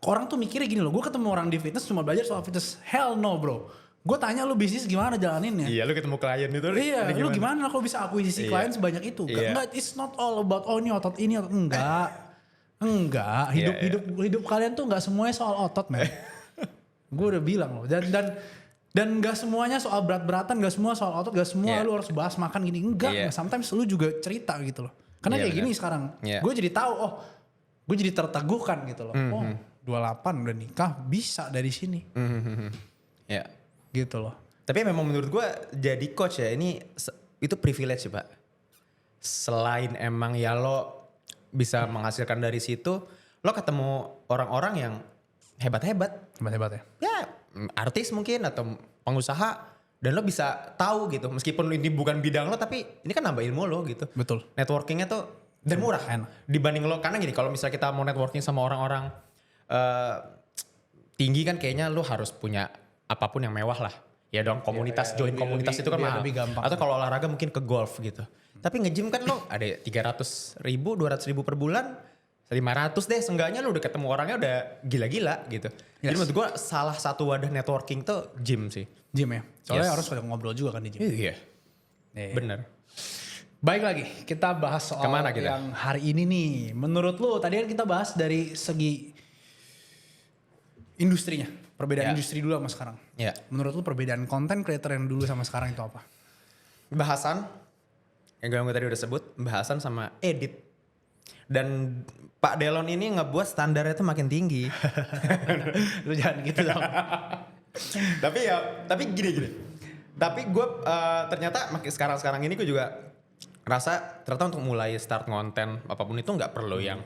Orang tuh mikirnya gini loh, gue ketemu orang di fitness cuma belajar soal fitness. Hell no bro. Gue tanya lu bisnis gimana jalaninnya. Iya, lu ketemu klien itu. Iya, lu gimana kalau bisa akuisisi klien sebanyak itu. Enggak, it's not all about ini otot. Enggak. Hidup kalian tuh enggak semuanya soal otot, men. Gue udah bilang loh. Dan gak semuanya soal berat-beratan, gak semua soal otot, gak semua lu harus bahas makan gini. Enggak, sometimes lu juga cerita gitu loh. Karena kayak gini sekarang, gue jadi tahu, gue jadi terteguhkan gitu loh. 28 udah nikah, bisa dari sini. Ya. Gitu loh. Tapi memang menurut gue jadi coach ya, itu privilege sih Pak. Selain emang ya lo bisa menghasilkan dari situ, lo ketemu orang-orang yang hebat-hebat. Hebat-hebat ya? Ya artis mungkin atau pengusaha, dan lo bisa tahu gitu. Meskipun ini bukan bidang lo, tapi ini kan nambah ilmu lo gitu. Betul. Networkingnya tuh dan murah. Dibanding lo, karena gini, kalau misalnya kita mau networking sama orang-orang tinggi kan kayaknya lo harus punya apapun yang mewah lah. Ya dong, komunitas, join komunitas itu kan mahal. Atau kalau olahraga mungkin ke golf gitu. Tapi nge-gym kan lo ada 300 ribu, 200 ribu per bulan, 500 deh. Seenggaknya lo udah ketemu orangnya udah gila-gila gitu. Jadi menurut gue salah satu wadah networking tuh gym sih. Gym ya? Soalnya harus ada ngobrol juga kan di gym. Iya. Bener. Baik lagi, kita bahas soal yang hari ini nih. Menurut lo, tadi kan kita bahas dari segi industrinya. Perbedaan industri dulu sama sekarang. Menurut lu perbedaan content creator yang dulu sama sekarang itu apa? Bahasan, yang gue tadi udah sebut, bahasan sama edit. Dan Pak Delon ini ngebuat standarnya tuh makin tinggi. Lu jangan gitu dong. tapi gini. Tapi gue ternyata sekarang ini gue juga rasa ternyata untuk mulai start konten apapun itu nggak perlu yang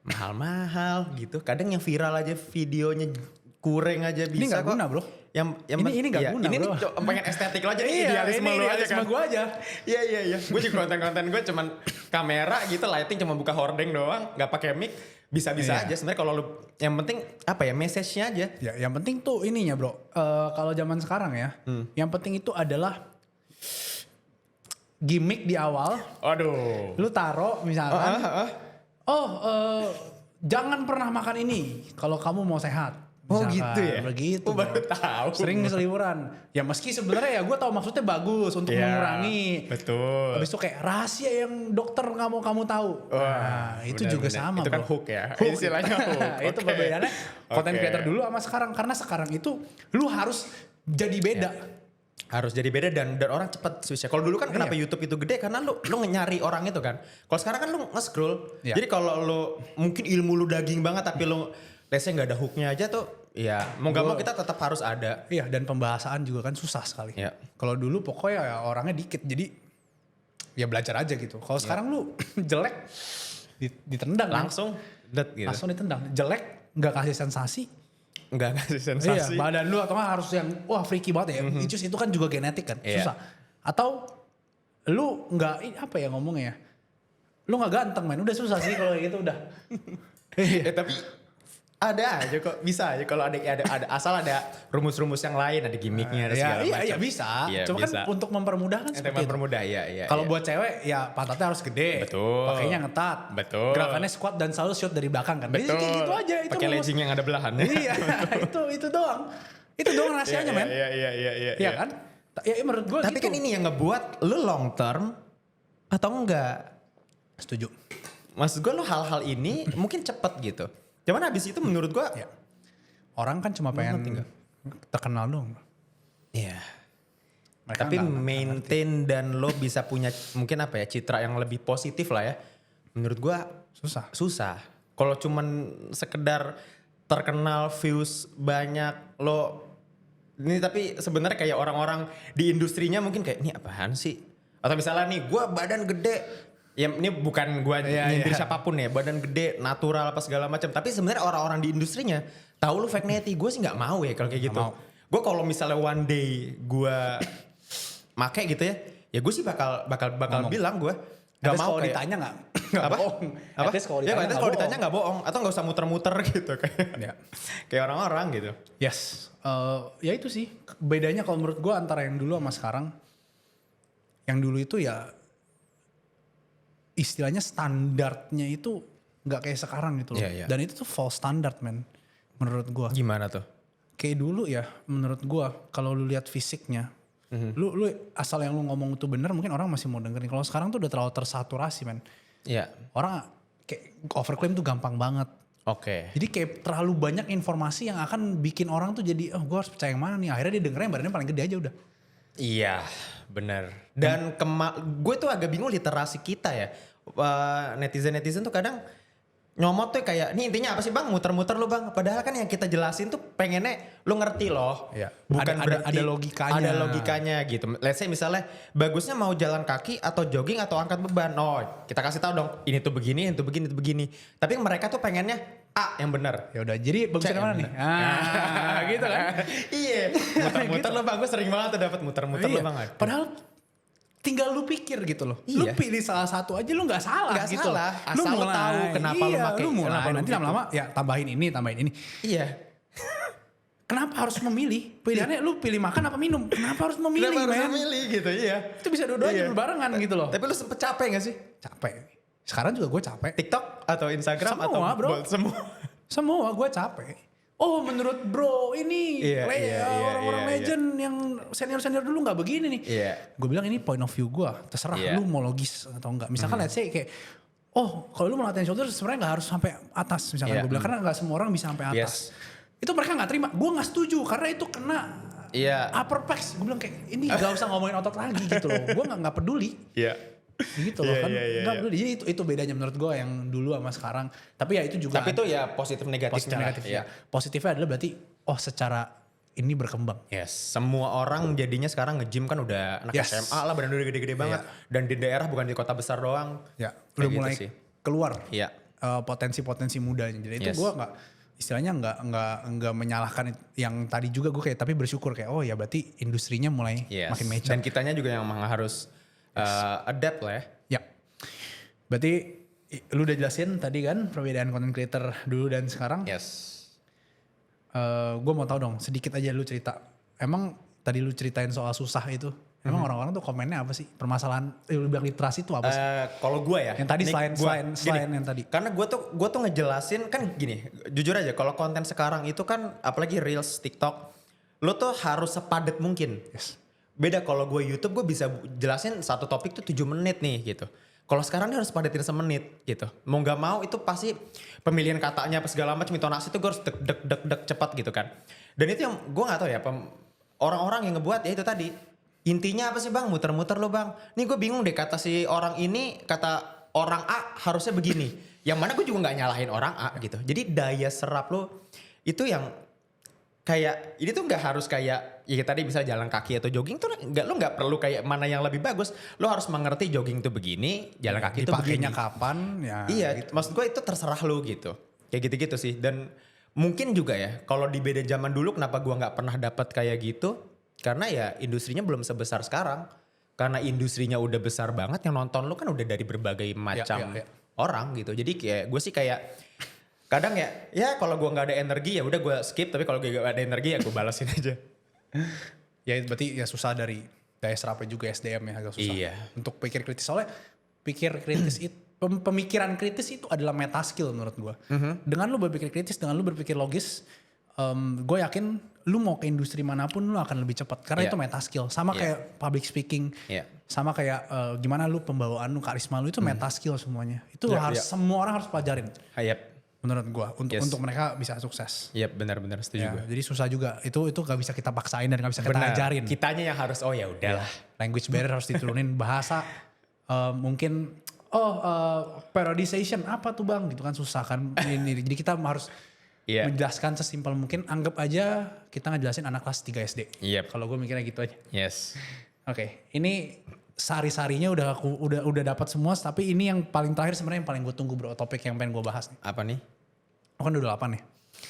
mahal-mahal gitu. Kadang yang viral aja videonya kurang aja bisa. Ini gak guna bro. Ini gak guna bro. Ini pengen estetik lo aja, idealisme lo aja kan. Gue aja. Iya. Gue juga konten-konten gue cuman kamera gitu, lighting cuma buka hordeng doang, gak pakai mic, bisa-bisa aja. Sebenarnya kalau lu, yang penting apa ya, message-nya aja. Ya, yang penting tuh ininya bro. Kalau zaman sekarang ya, yang penting itu adalah gimmick di awal. Aduh. Lu taruh misalkan, jangan pernah makan ini kalau kamu mau sehat. Misalkan, gitu ya? Begitu. Baru tahu. Sering seliburan. Ya meski sebenarnya ya gue tahu maksudnya bagus untuk mengurangi. Betul. Habis itu kayak rahasia yang dokter nggak mau kamu tahu. Nah, itu juga sama itu kan bro. hook ya. Istilahnya hook. Itu perbedaannya content creator dulu sama sekarang. Karena sekarang itu lu harus jadi beda. Harus jadi beda dan orang cepat switch. Kalau dulu kan kenapa YouTube itu gede, karena lu nyari orang itu kan. Kalau sekarang kan lu nge-scroll. Jadi kalau lu mungkin ilmu lu daging banget tapi lu lesnya nggak ada hooknya aja tuh, ya mau nggak mau kita tetap harus ada. Iya, dan pembahasan juga kan susah sekali. Kalau dulu pokoknya ya orangnya dikit, jadi ya belajar aja gitu. Kalau sekarang lu jelek ditendang langsung, gitu. Langsung ditendang. Jelek nggak kasih sensasi. Nggak kasih sensasi. Iya, badan lu atau harus yang wah freaky banget ya. Itu kan juga genetik kan, susah. Atau lu nggak apa ya ngomongnya ya, lu nggak ganteng men, udah susah sih kalau gitu udah. Tapi ada aja kok, bisa aja kalau ada asal ada rumus-rumus yang lain, ada gimmicknya, ada segala macam. Iya bisa. Cuma kan untuk mempermudah kan seperti itu. Mempermudah, iya. Kalau buat cewek ya pantatnya harus gede. Betul. Pakainya ngetat. Betul. Gerakannya squat dan selalu shoot dari belakang kan. Betul. Kayak gitu aja. Pakai legging yang ada belahan. Iya, itu doang. Itu doang rahasianya men. Iya. Iya kan? Ya menurut gue gitu. Tapi kan ini yang ngebuat lu long term atau enggak? Setuju. Maksud gue lu hal-hal ini mungkin cepet gitu. Cuman habis itu menurut gue orang kan cuma pengen terkenal dong. Iya. Tapi maintain dan lo bisa punya mungkin apa ya, citra yang lebih positif lah ya. Menurut gue susah. Kalau cuman sekedar terkenal, views banyak, lo ini tapi sebenarnya kayak orang-orang di industrinya mungkin kayak ini apaan sih? Atau misalnya nih gue badan gede, ya ini bukan gue nyindir siapapun ya, badan gede, natural apa segala macam. Tapi sebenarnya orang-orang di industrinya tahu lu fake neti, gue sih nggak mau ya kalau kayak gitu. Gue kalau misalnya one day gue make gitu ya gue sih bakal bilang gue gak mau kalau kayak, ditanya nggak apa? bohong. Apa? Kalau ditanya nggak bohong atau nggak usah muter-muter gitu kayak orang-orang gitu. Yes. Ya itu sih bedanya kalau menurut gue antara yang dulu sama sekarang. Yang dulu itu ya istilahnya standarnya itu nggak kayak sekarang gitu loh. Dan itu tuh false standard man menurut gue. Gimana tuh? Kayak dulu ya menurut gue kalau lu lihat fisiknya, lu asal yang lu ngomong itu bener mungkin orang masih mau dengerin. Kalau sekarang tuh udah terlalu tersaturasi man. Iya. Orang kayak overclaim tuh gampang banget. Oke. Jadi kayak terlalu banyak informasi yang akan bikin orang tuh jadi gue harus percaya yang mana nih. Akhirnya dia dengernya badannya paling gede aja udah. Iya benar. Dan gue tuh agak bingung literasi kita ya. Netizen tuh kadang nyomot tuh kayak, ini intinya apa sih bang? Muter-muter lo bang. Padahal kan yang kita jelasin tuh pengennya lo ngerti loh. Iya. Bukan berarti ada logikanya. Ada logikanya gitu. Let's say misalnya bagusnya mau jalan kaki atau jogging atau angkat beban. Oh kita kasih tahu dong. Ini tuh begini, itu begini, itu begini. Tapi mereka tuh pengennya A yang benar. Ya udah. Jadi bagusnya mana nih? Gitu kan? Iya. Muter-muter lo bang. Gue sering banget tuh dapat muter-muter lo bang. Padahal tinggal lu pikir gitu loh. Lu pilih salah satu aja lu gak salah gak gitu. Salah. Asal lu tahu kenapa lu pakai. Lu mulai. Nanti lama-lama ya tambahin ini. Iya. Kenapa harus memilih? Pilihannya lu pilih makan apa minum? Kenapa harus memilih? Kenapa harus memilih gitu iya. Itu bisa dua-duanya berbarengan gitu loh. Tapi lu sempet capek gak sih? Capek. Sekarang juga gue capek. TikTok atau Instagram semua, atau bro. Semua gue capek. Oh menurut bro ini orang-orang legend yang senior dulu gak begini nih. Gue bilang ini point of view gue. Terserah lu mau logis atau enggak. Misalkan let's say kayak kalau lu mau latihan shoulder sebenarnya gak harus sampai atas. Misalkan gue bilang karena gak semua orang bisa sampai atas. Itu mereka gak terima. Gue gak setuju karena itu kena upper pecs. Gue bilang kayak ini gak usah ngomongin otot lagi gitu loh. Gue gak peduli. Gitu loh kan. Gak peduli. Jadi itu bedanya menurut gue yang dulu sama sekarang. Tapi ya itu juga. Tapi itu ya positif negatifnya. Positifnya adalah berarti secara ini berkembang. Yes. Semua orang jadinya sekarang nge-gym kan udah anak SMA lah badan udah gede-gede banget. Dan di daerah bukan di kota besar doang. Ya. Udah mulai keluar potensi-potensi mudanya. Jadi itu gue gak istilahnya nggak menyalahkan yang tadi juga gue kayak tapi bersyukur kayak ya berarti industrinya mulai makin mature. Dan kitanya juga yang harus adapt lah ya. Ya. Berarti lu udah jelasin tadi kan perbedaan content creator dulu dan sekarang. Yes. Gue mau tahu dong sedikit aja lu cerita. Emang tadi lu ceritain soal susah itu. Emang orang-orang tuh komennya apa sih? Permasalahan lu bilang literasi itu apa sih? Kalau gue ya. Yang tadi selain yang tadi. Karena gue tuh ngejelasin kan gini. Jujur aja kalau konten sekarang itu kan apalagi Reels, TikTok. Lo tuh harus sepadat mungkin. Yes. Beda kalau gue YouTube gue bisa jelasin satu topik tuh 7 menit nih gitu. Kalau sekarang dia harus padatin semenit gitu. Mau gak mau itu pasti pemilihan katanya apa segala macam intonasi itu gue harus dek cepat gitu kan. Dan itu yang gue gak tahu ya orang-orang yang ngebuat ya itu tadi. Intinya apa sih bang? Muter-muter lo bang. Nih gue bingung deh kata si orang ini kata orang A harusnya begini. Yang mana gue juga gak nyalahin orang A gitu. Jadi daya serap lo itu yang kayak ini tuh nggak harus kayak ya tadi bisa jalan kaki atau jogging tuh lo nggak perlu kayak mana yang lebih bagus. Lo harus mengerti jogging tuh begini, jalan kaki tuh begini. Dipakainya kapan ya. Iya, gitu. maksud gue itu terserah lo gitu. Kayak gitu-gitu sih. Dan mungkin juga ya kalau di beda zaman dulu kenapa gue nggak pernah dapat kayak gitu. Karena ya industrinya belum sebesar sekarang. Karena industrinya udah besar banget yang nonton lo kan udah dari berbagai macam orang gitu. Jadi kayak gue sih kayak kadang ya kalau gue nggak ada energi ya udah gue skip, tapi kalau gue nggak ada energi ya gue balasin aja. Ya berarti ya susah dari daya serapnya juga SDM ya agak susah. Iya. Untuk pikir kritis soalnya pemikiran kritis itu adalah meta skill menurut gue. Dengan lu berpikir kritis, dengan lu berpikir logis, gue yakin lu mau ke industri manapun lu akan lebih cepat karena itu meta skill. Sama kayak public speaking, sama kayak gimana lu pembawaan lu, karisma lu itu meta skill semuanya. Itu harus semua orang harus pelajarin. Menurut gue untuk mereka bisa sukses. Iya benar-benar setuju gue. Jadi susah juga itu gak bisa kita paksain dan gak bisa kita ajarin. Kitanya yang harus ya udahlah. Language barrier harus diturunin, bahasa mungkin periodization apa tuh bang gitu kan susah kan. Jadi kita harus menjelaskan sesimpel mungkin. Anggap aja kita ngejelasin anak kelas 3 SD. Kalau gue mikirnya gitu aja. Oke, ini sari-sarinya udah dapat semua, tapi ini yang paling terakhir sebenarnya yang paling gue tunggu bro, topik yang pengen gue bahas nih. Apa nih? Kan udah 8 nih.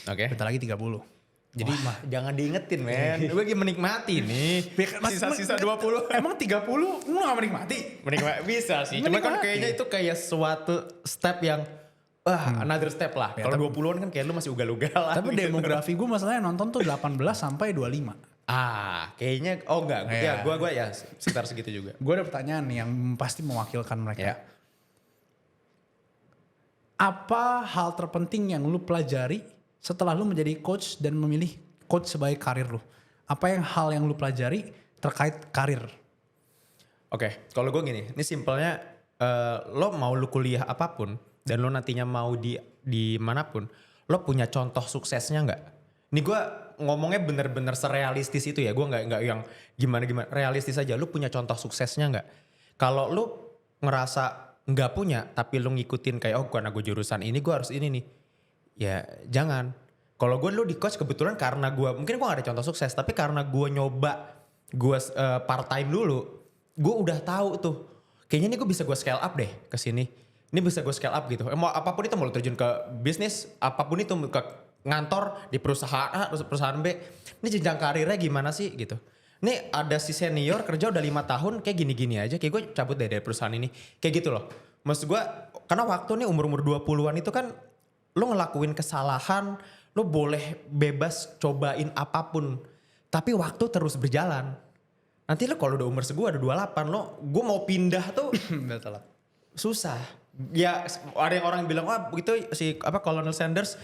Bentar lagi 30. Jadi jangan diingetin men, gue lagi menikmati nih. Sisa-sisa 20. Emang 30 lu gak menikmati? Menikmati bisa sih, cuma kan kayaknya itu kayak suatu step yang another step lah. Kalau 20-an kan kayak lu masih ugal-ugalan. Tapi gitu. Demografi gue masalahnya nonton tuh 18 sampai 25. Kayaknya enggak. Ya gue ya sekitar segitu juga. Gue ada pertanyaan nih yang pasti mewakilkan mereka. Apa hal terpenting yang lu pelajari setelah lu menjadi coach dan memilih coach sebagai karir lu? Apa hal yang lu pelajari terkait karir? Oke, kalau gue gini, ini simpelnya lo mau lu kuliah apapun dan lo nantinya mau di manapun, lo punya contoh suksesnya nggak? Ini gue ngomongnya bener-bener serealistis itu ya, gue nggak yang gimana-gimana, realistis aja. Lo punya contoh suksesnya nggak? Kalau lo ngerasa nggak punya, tapi lo ngikutin kayak karena gue jurusan ini, gue harus ini nih. Ya jangan. Kalau gue dulu di coach kebetulan karena mungkin gue gak ada contoh sukses, tapi karena gue nyoba, gue part time dulu, gue udah tahu tuh, kayaknya ini gue bisa gue scale up deh ke sini. Ini bisa gue scale up gitu. Mau apapun itu, mau terjun ke bisnis, apapun itu, ke ngantor di perusahaan A, perusahaan B. Ini jenjang karirnya gimana sih gitu. Ini ada si senior kerja udah 5 tahun kayak gini-gini aja, kayak gue cabut deh dari perusahaan ini. Kayak gitu loh. Maksud gue, karena waktu nih umur-umur 20-an itu kan lo ngelakuin kesalahan, lo boleh bebas cobain apapun. Tapi waktu terus berjalan. Nanti lo kalau udah umur segitu ada 28, gue mau pindah tuh susah. Ya ada yang orang bilang, wah begitu si Colonel Sanders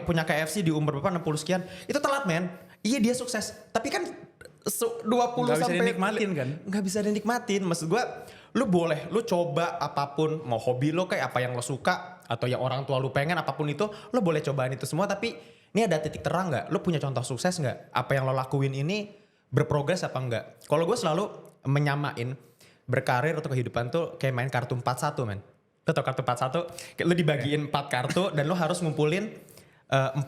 punya KFC di umur berapa 60 sekian. Itu telat men. Iya dia sukses. Tapi kan 20 gak sampai bisa dinikmatin kan? Gak bisa dinikmatin. Maksud gue, lu boleh, lu coba apapun, mau hobi lo kayak apa yang lo suka atau yang orang tua lu pengen apapun itu, lo boleh cobain itu semua. Tapi ini ada titik terang nggak? Lo punya contoh sukses nggak? Apa yang lo lakuin ini berprogres apa enggak? Kalau gue selalu menyamain berkarir atau kehidupan tuh kayak main kartu 41 men. Lo tau kartu 41? Lo dibagiin 4 kartu dan lo harus ngumpulin 41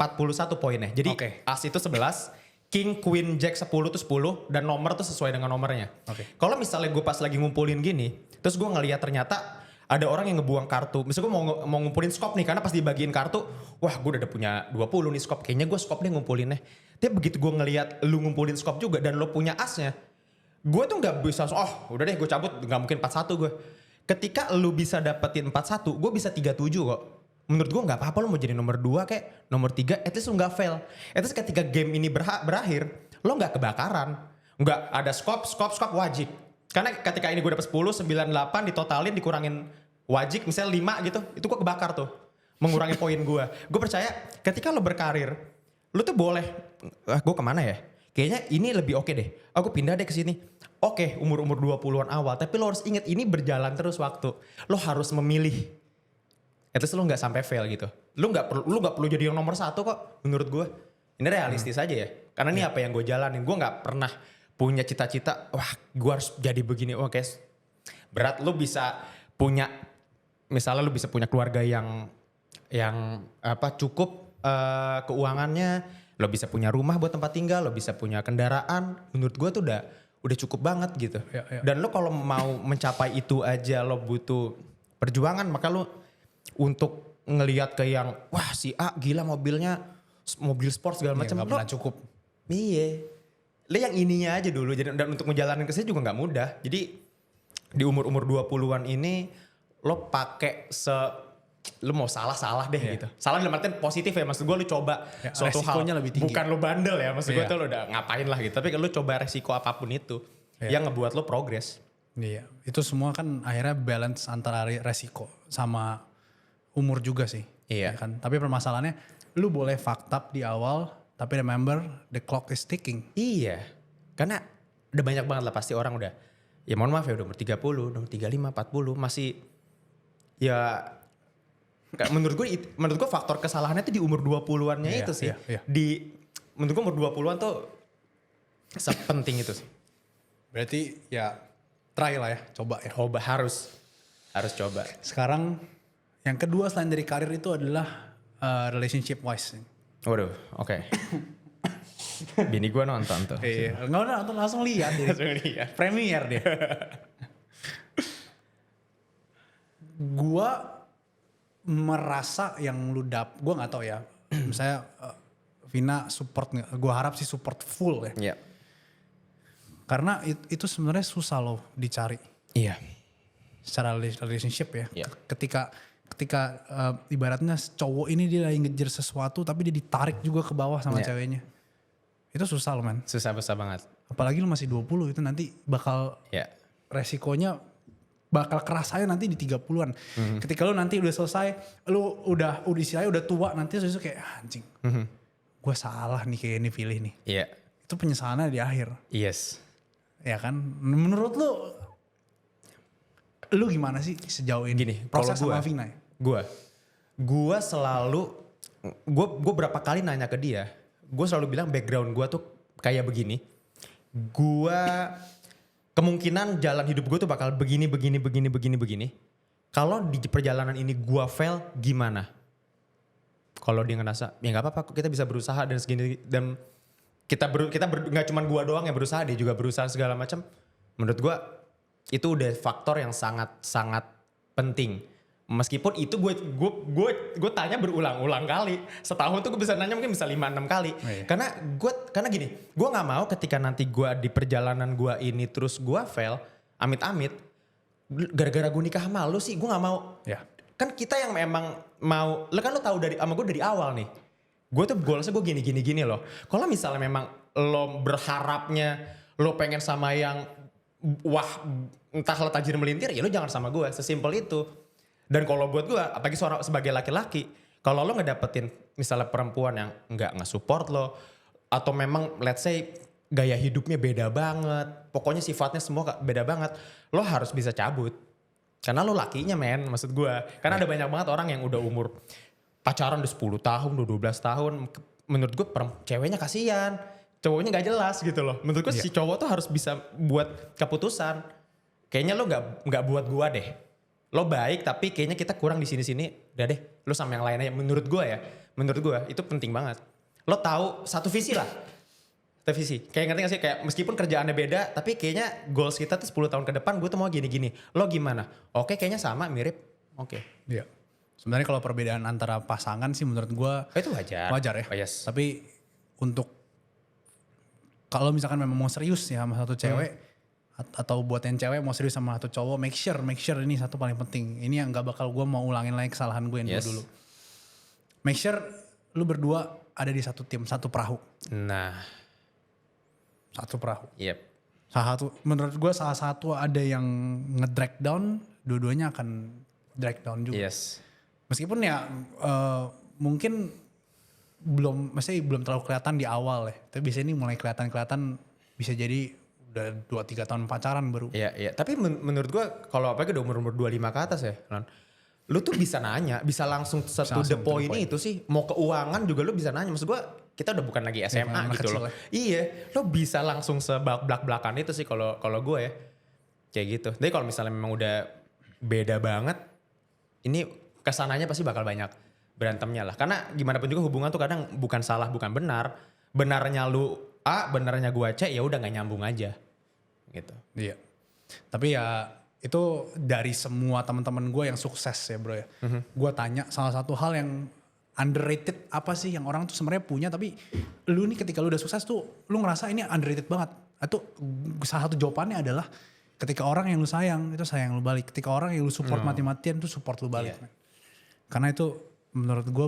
poinnya. Jadi as itu 11. King, Queen, Jack 10 tuh 10 dan nomor tuh sesuai dengan nomornya. Kalau misalnya gue pas lagi ngumpulin gini, terus gue ngeliat ternyata ada orang yang ngebuang kartu. Misalnya gue mau ngumpulin skop nih, karena pas dibagiin kartu, wah gue udah punya 20 nih skop. Kayaknya gue skop deh ngumpulinnya. Tapi begitu gue ngeliat lu ngumpulin skop juga dan lo punya asnya, gue tuh gak bisa, udah deh gue cabut, gak mungkin 41 gue. Ketika lu bisa dapetin 41, gue bisa 37 kok. Menurut gue gak apa-apa lo mau jadi nomor 2 kayak nomor 3, at least lo gak fail. At least ketika game ini berakhir, lo gak kebakaran. Gak ada skop wajib. Karena ketika ini gue dapet 10, 9, 8 ditotalin dikurangin wajib misalnya 5 gitu, itu gue kebakar tuh. Mengurangi poin gue. Gue percaya ketika lo berkarir, lo tuh boleh, gue kemana ya? Kayaknya ini lebih oke deh. Aku pindah deh ke sini. Oke, umur-umur 20-an awal, tapi lo harus inget ini berjalan terus waktu. Lo harus memilih. At least lo gak sampai fail gitu. Lo gak perlu jadi yang nomor 1 kok menurut gue. Ini realistis aja ya. Karena ini apa yang gue jalanin. Gue gak pernah punya cita-cita, wah gue harus jadi begini. Oke, berat. Lo bisa punya, misalnya lo bisa punya keluarga yang cukup keuangannya. Lo bisa punya rumah buat tempat tinggal. Lo bisa punya kendaraan. Menurut gue tuh udah cukup banget gitu. Dan lo kalau mau mencapai itu aja lo butuh perjuangan. Maka lo untuk ngelihat ke yang wah si A gila mobilnya mobil sport segala macam, gak pernah cukup. Iya, lo yang ininya aja dulu. Jadi dan untuk ngejalanin ke sini juga nggak mudah. Jadi di umur 20-an ini lo pakai lo mau salah deh gitu. Salah dalam artian positif ya, maksud gue lo coba suatu hal lebih tinggi. Bukan lo bandel ya, maksud gue tuh lo udah ngapain lah gitu. Tapi kalau lo coba resiko apapun itu yang ngebuat lo progres. Iya, itu semua kan akhirnya balance antara resiko sama umur juga sih. Iya. Ya kan? Tapi permasalahannya lu boleh fucked up di awal, tapi remember the clock is ticking. Iya. Karena udah banyak banget lah pasti orang udah, ya mohon maaf ya udah umur 30, umur 35, 40 masih ya menurut gue faktor kesalahannya tuh di umur 20-annya itu sih. Iya. Menurut gue umur 20-an tuh sepenting itu sih. Berarti ya try lah ya, coba ya. Coba harus coba. Sekarang yang kedua selain dari karir itu adalah relationship wise. Waduh, oke. Bini gue nonton tuh. Iya, nggak nonton langsung lihat deh. Langsung lihat. Premier deh. Gua merasa yang lu gua nggak tahu ya. Misalnya Vina support, gua harap sih support full ya. Iya. Karena itu sebenarnya susah loh dicari. Iya. Secara relationship ya. Iya. Ketika ibaratnya cowok ini dia lagi ngejar sesuatu tapi dia ditarik juga ke bawah sama ceweknya. Itu susah loh man. Susah banget. Apalagi lu masih 20 itu nanti bakal resikonya bakal kerasanya nanti di 30-an. Ketika lu nanti udah selesai, lu udah istilahnya udah tua, nanti susah kayak anjing. Gue salah nih kayak ini pilih nih. Iya. Itu penyesalannya di akhir. Yes. Ya kan? Menurut lu gimana sih sejauh ini? Gini, proses kalau sama Vina ya? Gue selalu, gue berapa kali nanya ke dia, gue selalu bilang background gue tuh kayak begini. Gue kemungkinan jalan hidup gue tuh bakal begini. Kalau di perjalanan ini gue fail gimana? Kalau dia ngerasa ya nggak apa-apa, kita bisa berusaha dan segini dan kita nggak cuma gue doang yang berusaha, dia juga berusaha segala macam. Menurut gue itu udah faktor yang sangat penting. Meskipun itu gue tanya berulang-ulang kali. Setahun tuh gue bisa nanya mungkin bisa 5-6 kali. Oh, iya. Karena gini, gue nggak mau ketika nanti gue di perjalanan gue ini terus gue fail, amit-amit, gara-gara gue nikah sama lu sih gue nggak mau. Ya. Kan kita yang memang mau, lo tahu sama gue dari awal nih. Gue tuh goalsnya gue gini loh. Kalau misalnya memang lo berharapnya lo pengen sama yang wah entahlah tajir melintir, ya lo jangan sama gue, sesimpel itu. Dan kalau buat gue, apalagi sebagai laki-laki, kalau lo ngedapetin misalnya perempuan yang nggak support lo, atau memang let's say gaya hidupnya beda banget, pokoknya sifatnya semua beda banget, lo harus bisa cabut. Karena lo lakinya men, maksud gue. Karena ada banyak banget orang yang udah umur pacaran udah 10 tahun, udah 12 tahun, menurut gue ceweknya kasihan, cowoknya gak jelas gitu loh. Menurut gue si cowok tuh harus bisa buat keputusan. Kayaknya lo nggak buat gue deh. Lo baik tapi kayaknya kita kurang di sini-sini. Udah deh, lo sama yang lain aja. Menurut gue itu penting banget. Lo tahu satu visi lah. Satu visi. Kayak ngerti gak sih? Kayak meskipun kerjaannya beda, tapi kayaknya goals kita tuh 10 tahun ke depan gue tuh mau gini-gini. Lo gimana? Oke, kayaknya sama, mirip. Oke. Iya. Sebenarnya kalau perbedaan antara pasangan sih menurut gue. Itu wajar. Wajar ya. Oh, yes. Tapi untuk kalau misalkan memang mau serius ya sama satu cewek. Atau buat yang cewek mau serius sama satu cowok, make sure ini satu paling penting. Ini yang gak bakal gue mau ulangin lagi kesalahan gue yang dulu. Make sure lu berdua ada di satu tim, satu perahu. Nah. Satu perahu. Yep. Menurut gue salah satu ada yang nge-drag down, dua-duanya akan drag down juga. Yes. Meskipun ya mungkin belum terlalu kelihatan di awal ya. Tapi biasanya ini mulai kelihatan bisa jadi udah 2-3 tahun pacaran baru. Iya. Tapi menurut gue kalau apalagi udah umur 25 ke atas ya. Lu tuh bisa nanya, bisa langsung to the point itu sih. Mau keuangan juga lu bisa nanya. Maksud gue kita udah bukan lagi SMA gitu loh. Ya. Iya, lu bisa langsung sebelak-belakan itu sih kalau gue ya. Kayak gitu. Tapi kalau misalnya memang udah beda banget, ini kesananya pasti bakal banyak berantemnya lah. Karena gimana pun juga hubungan tuh kadang bukan salah, bukan benar. Benarnya lu A, benarnya gue C, ya udah gak nyambung aja. Gitu. Iya. Tapi ya itu dari semua teman-teman gue yang sukses ya bro ya. Gue tanya salah satu hal yang underrated apa sih yang orang tuh sebenarnya punya tapi lu nih ketika lu udah sukses tuh lu ngerasa ini underrated banget. Itu salah satu jawabannya adalah ketika orang yang lu sayang itu sayang lu balik. Ketika orang yang lu support mati-matian itu support lu balik. Yeah. Karena itu menurut gue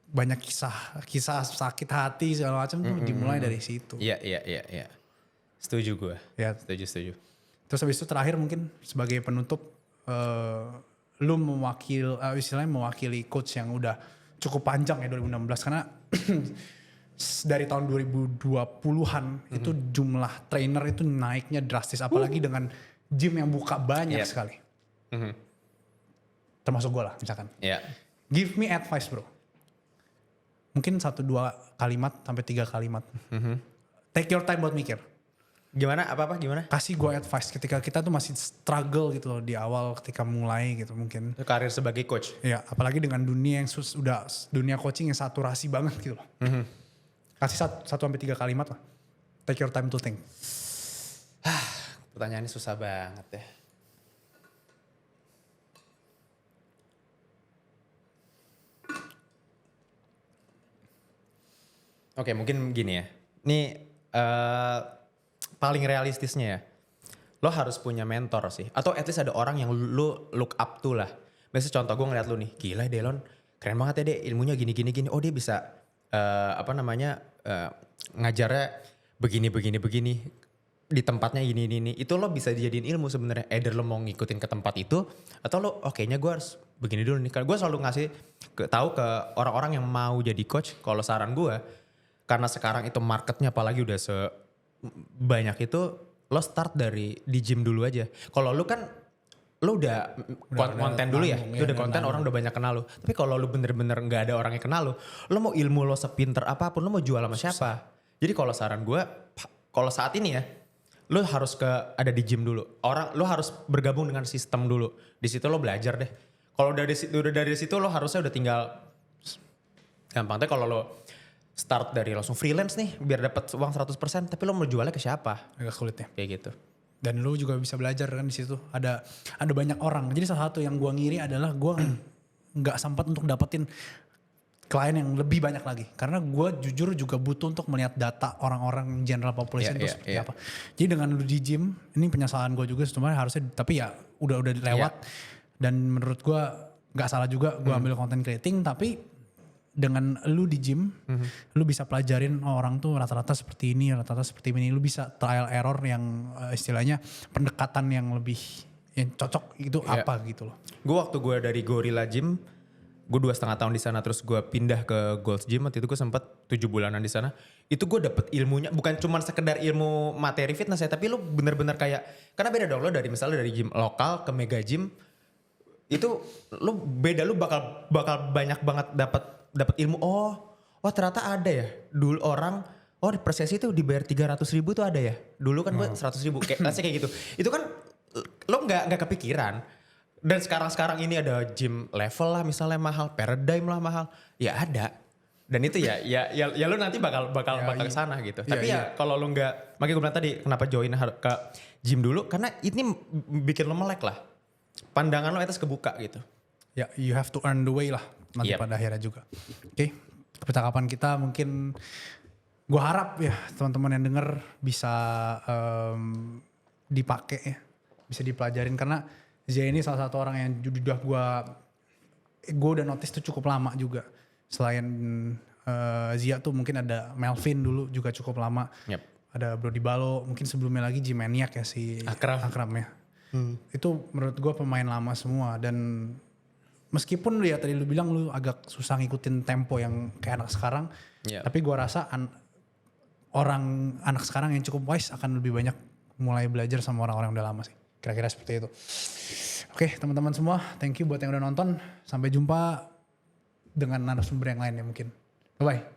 banyak kisah sakit hati segala macam tuh dimulai dari situ. Iya. Setuju gue. Ya. Setuju. Terus habis itu terakhir mungkin sebagai penutup lu istilahnya mewakili coach yang udah cukup panjang ya 2016 karena dari tahun 2020-an itu jumlah trainer itu naiknya drastis apalagi dengan gym yang buka banyak sekali. Termasuk gue lah misalkan. Yeah. Give me advice bro. Mungkin 1-2 kalimat sampai 3 kalimat. Take your time buat mikir. Gimana? Apa-apa gimana? Kasih gue advice ketika kita tuh masih struggle gitu loh di awal ketika mulai gitu mungkin. Karir sebagai coach. Iya, apalagi dengan dunia yang udah dunia coaching yang saturasi banget gitu loh. Kasih 1-3 kalimat lah. Take your time to think. Pertanyaannya susah banget ya. Oke, mungkin gini ya. Ini paling realistisnya ya. Lo harus punya mentor sih. Atau at least ada orang yang lo look up to lah. Biasanya contoh gue ngeliat lo nih. Gila Delon, keren banget ya deh. Ilmunya gini. Oh dia bisa ngajarnya begini. Di tempatnya ini. Itu lo bisa dijadiin ilmu sebenarnya. Either lo mau ngikutin ke tempat itu. Atau lo kayaknya gue harus begini dulu nih. Gue selalu ngasih tahu ke orang-orang yang mau jadi coach. Kalau saran gue. Karena sekarang itu marketnya apalagi udah sebanyak itu, lo start di gym dulu aja. Kalau lo kan, lo udah konten dulu ya, lo udah konten orang udah banyak kenal lo. Tapi kalau lo bener-bener gak ada orang yang kenal lo mau ilmu lo sepinter apapun, lo mau jual sama siapa. Jadi kalau saran gue, kalau saat ini ya, lo harus ada di gym dulu. Lo harus bergabung dengan sistem dulu. Di situ lo belajar deh. Kalau dari situ lo harusnya udah tinggal gampang. Tapi kalau lo start dari langsung freelance nih biar dapat uang 100%, tapi lo mau jualnya ke siapa? Agak sulit ya. Kayak gitu. Dan lo juga bisa belajar kan di situ. Ada banyak orang. Jadi salah satu yang gua ngiri adalah gua nggak sempat untuk dapetin klien yang lebih banyak lagi. Karena gua jujur juga butuh untuk melihat data orang-orang general population itu seperti apa. Jadi dengan lu di gym, ini penyesalan gua juga sebenarnya harusnya, tapi ya udah lewat. Dan menurut gua nggak salah juga gua ambil content creating, tapi dengan lu di gym, lu bisa pelajarin orang tuh rata-rata seperti ini, lu bisa trial error yang istilahnya pendekatan yang lebih yang cocok itu apa gitu loh. Gue waktu gue dari Gorilla Gym, gue 2,5 tahun di sana, terus gue pindah ke Gold's Gym. Waktu itu gue sempet 7 bulanan di sana. Itu gue dapet ilmunya, bukan cuma sekedar ilmu materi fitness ya, tapi lu bener-bener kayak, karena beda dong lo misalnya dari gym lokal ke mega gym, itu lu beda, lu bakal banyak banget dapat ilmu. Oh ternyata ada ya dulu orang di per sesi itu dibayar 300.000 tuh ada ya. Dulu kan gue 100.000 kayak gitu. Itu kan lo nggak kepikiran. Dan sekarang ini ada gym level lah misalnya mahal, paradigm lah mahal. Ya ada. Dan itu ya lo nanti bakal ke sana gitu. Tapi ya kalau lo nggak, makanya gue bilang tadi kenapa join ke gym dulu, karena ini bikin lo melek lah. Pandangan lo atas kebuka gitu. Ya, you have to earn the way lah nanti pada akhirnya juga. Oke, percakapan kita mungkin gue harap ya teman-teman yang denger bisa dipakai ya, bisa dipelajarin, karena Zia ini salah satu orang yang udah gue udah notice tuh cukup lama juga. Selain Zia tuh mungkin ada Melvin dulu juga cukup lama. Ada Brody Balo, mungkin sebelumnya lagi Gymaniac ya si Akram ya. Itu menurut gue pemain lama semua, dan meskipun ya tadi lu bilang lu agak susah ngikutin tempo yang kayak anak sekarang, tapi gue rasa anak sekarang yang cukup wise akan lebih banyak mulai belajar sama orang-orang yang udah lama sih. Kira-kira seperti itu. Oke, teman-teman semua, thank you buat yang udah nonton. Sampai jumpa dengan narasumber yang lain ya mungkin. Bye-bye.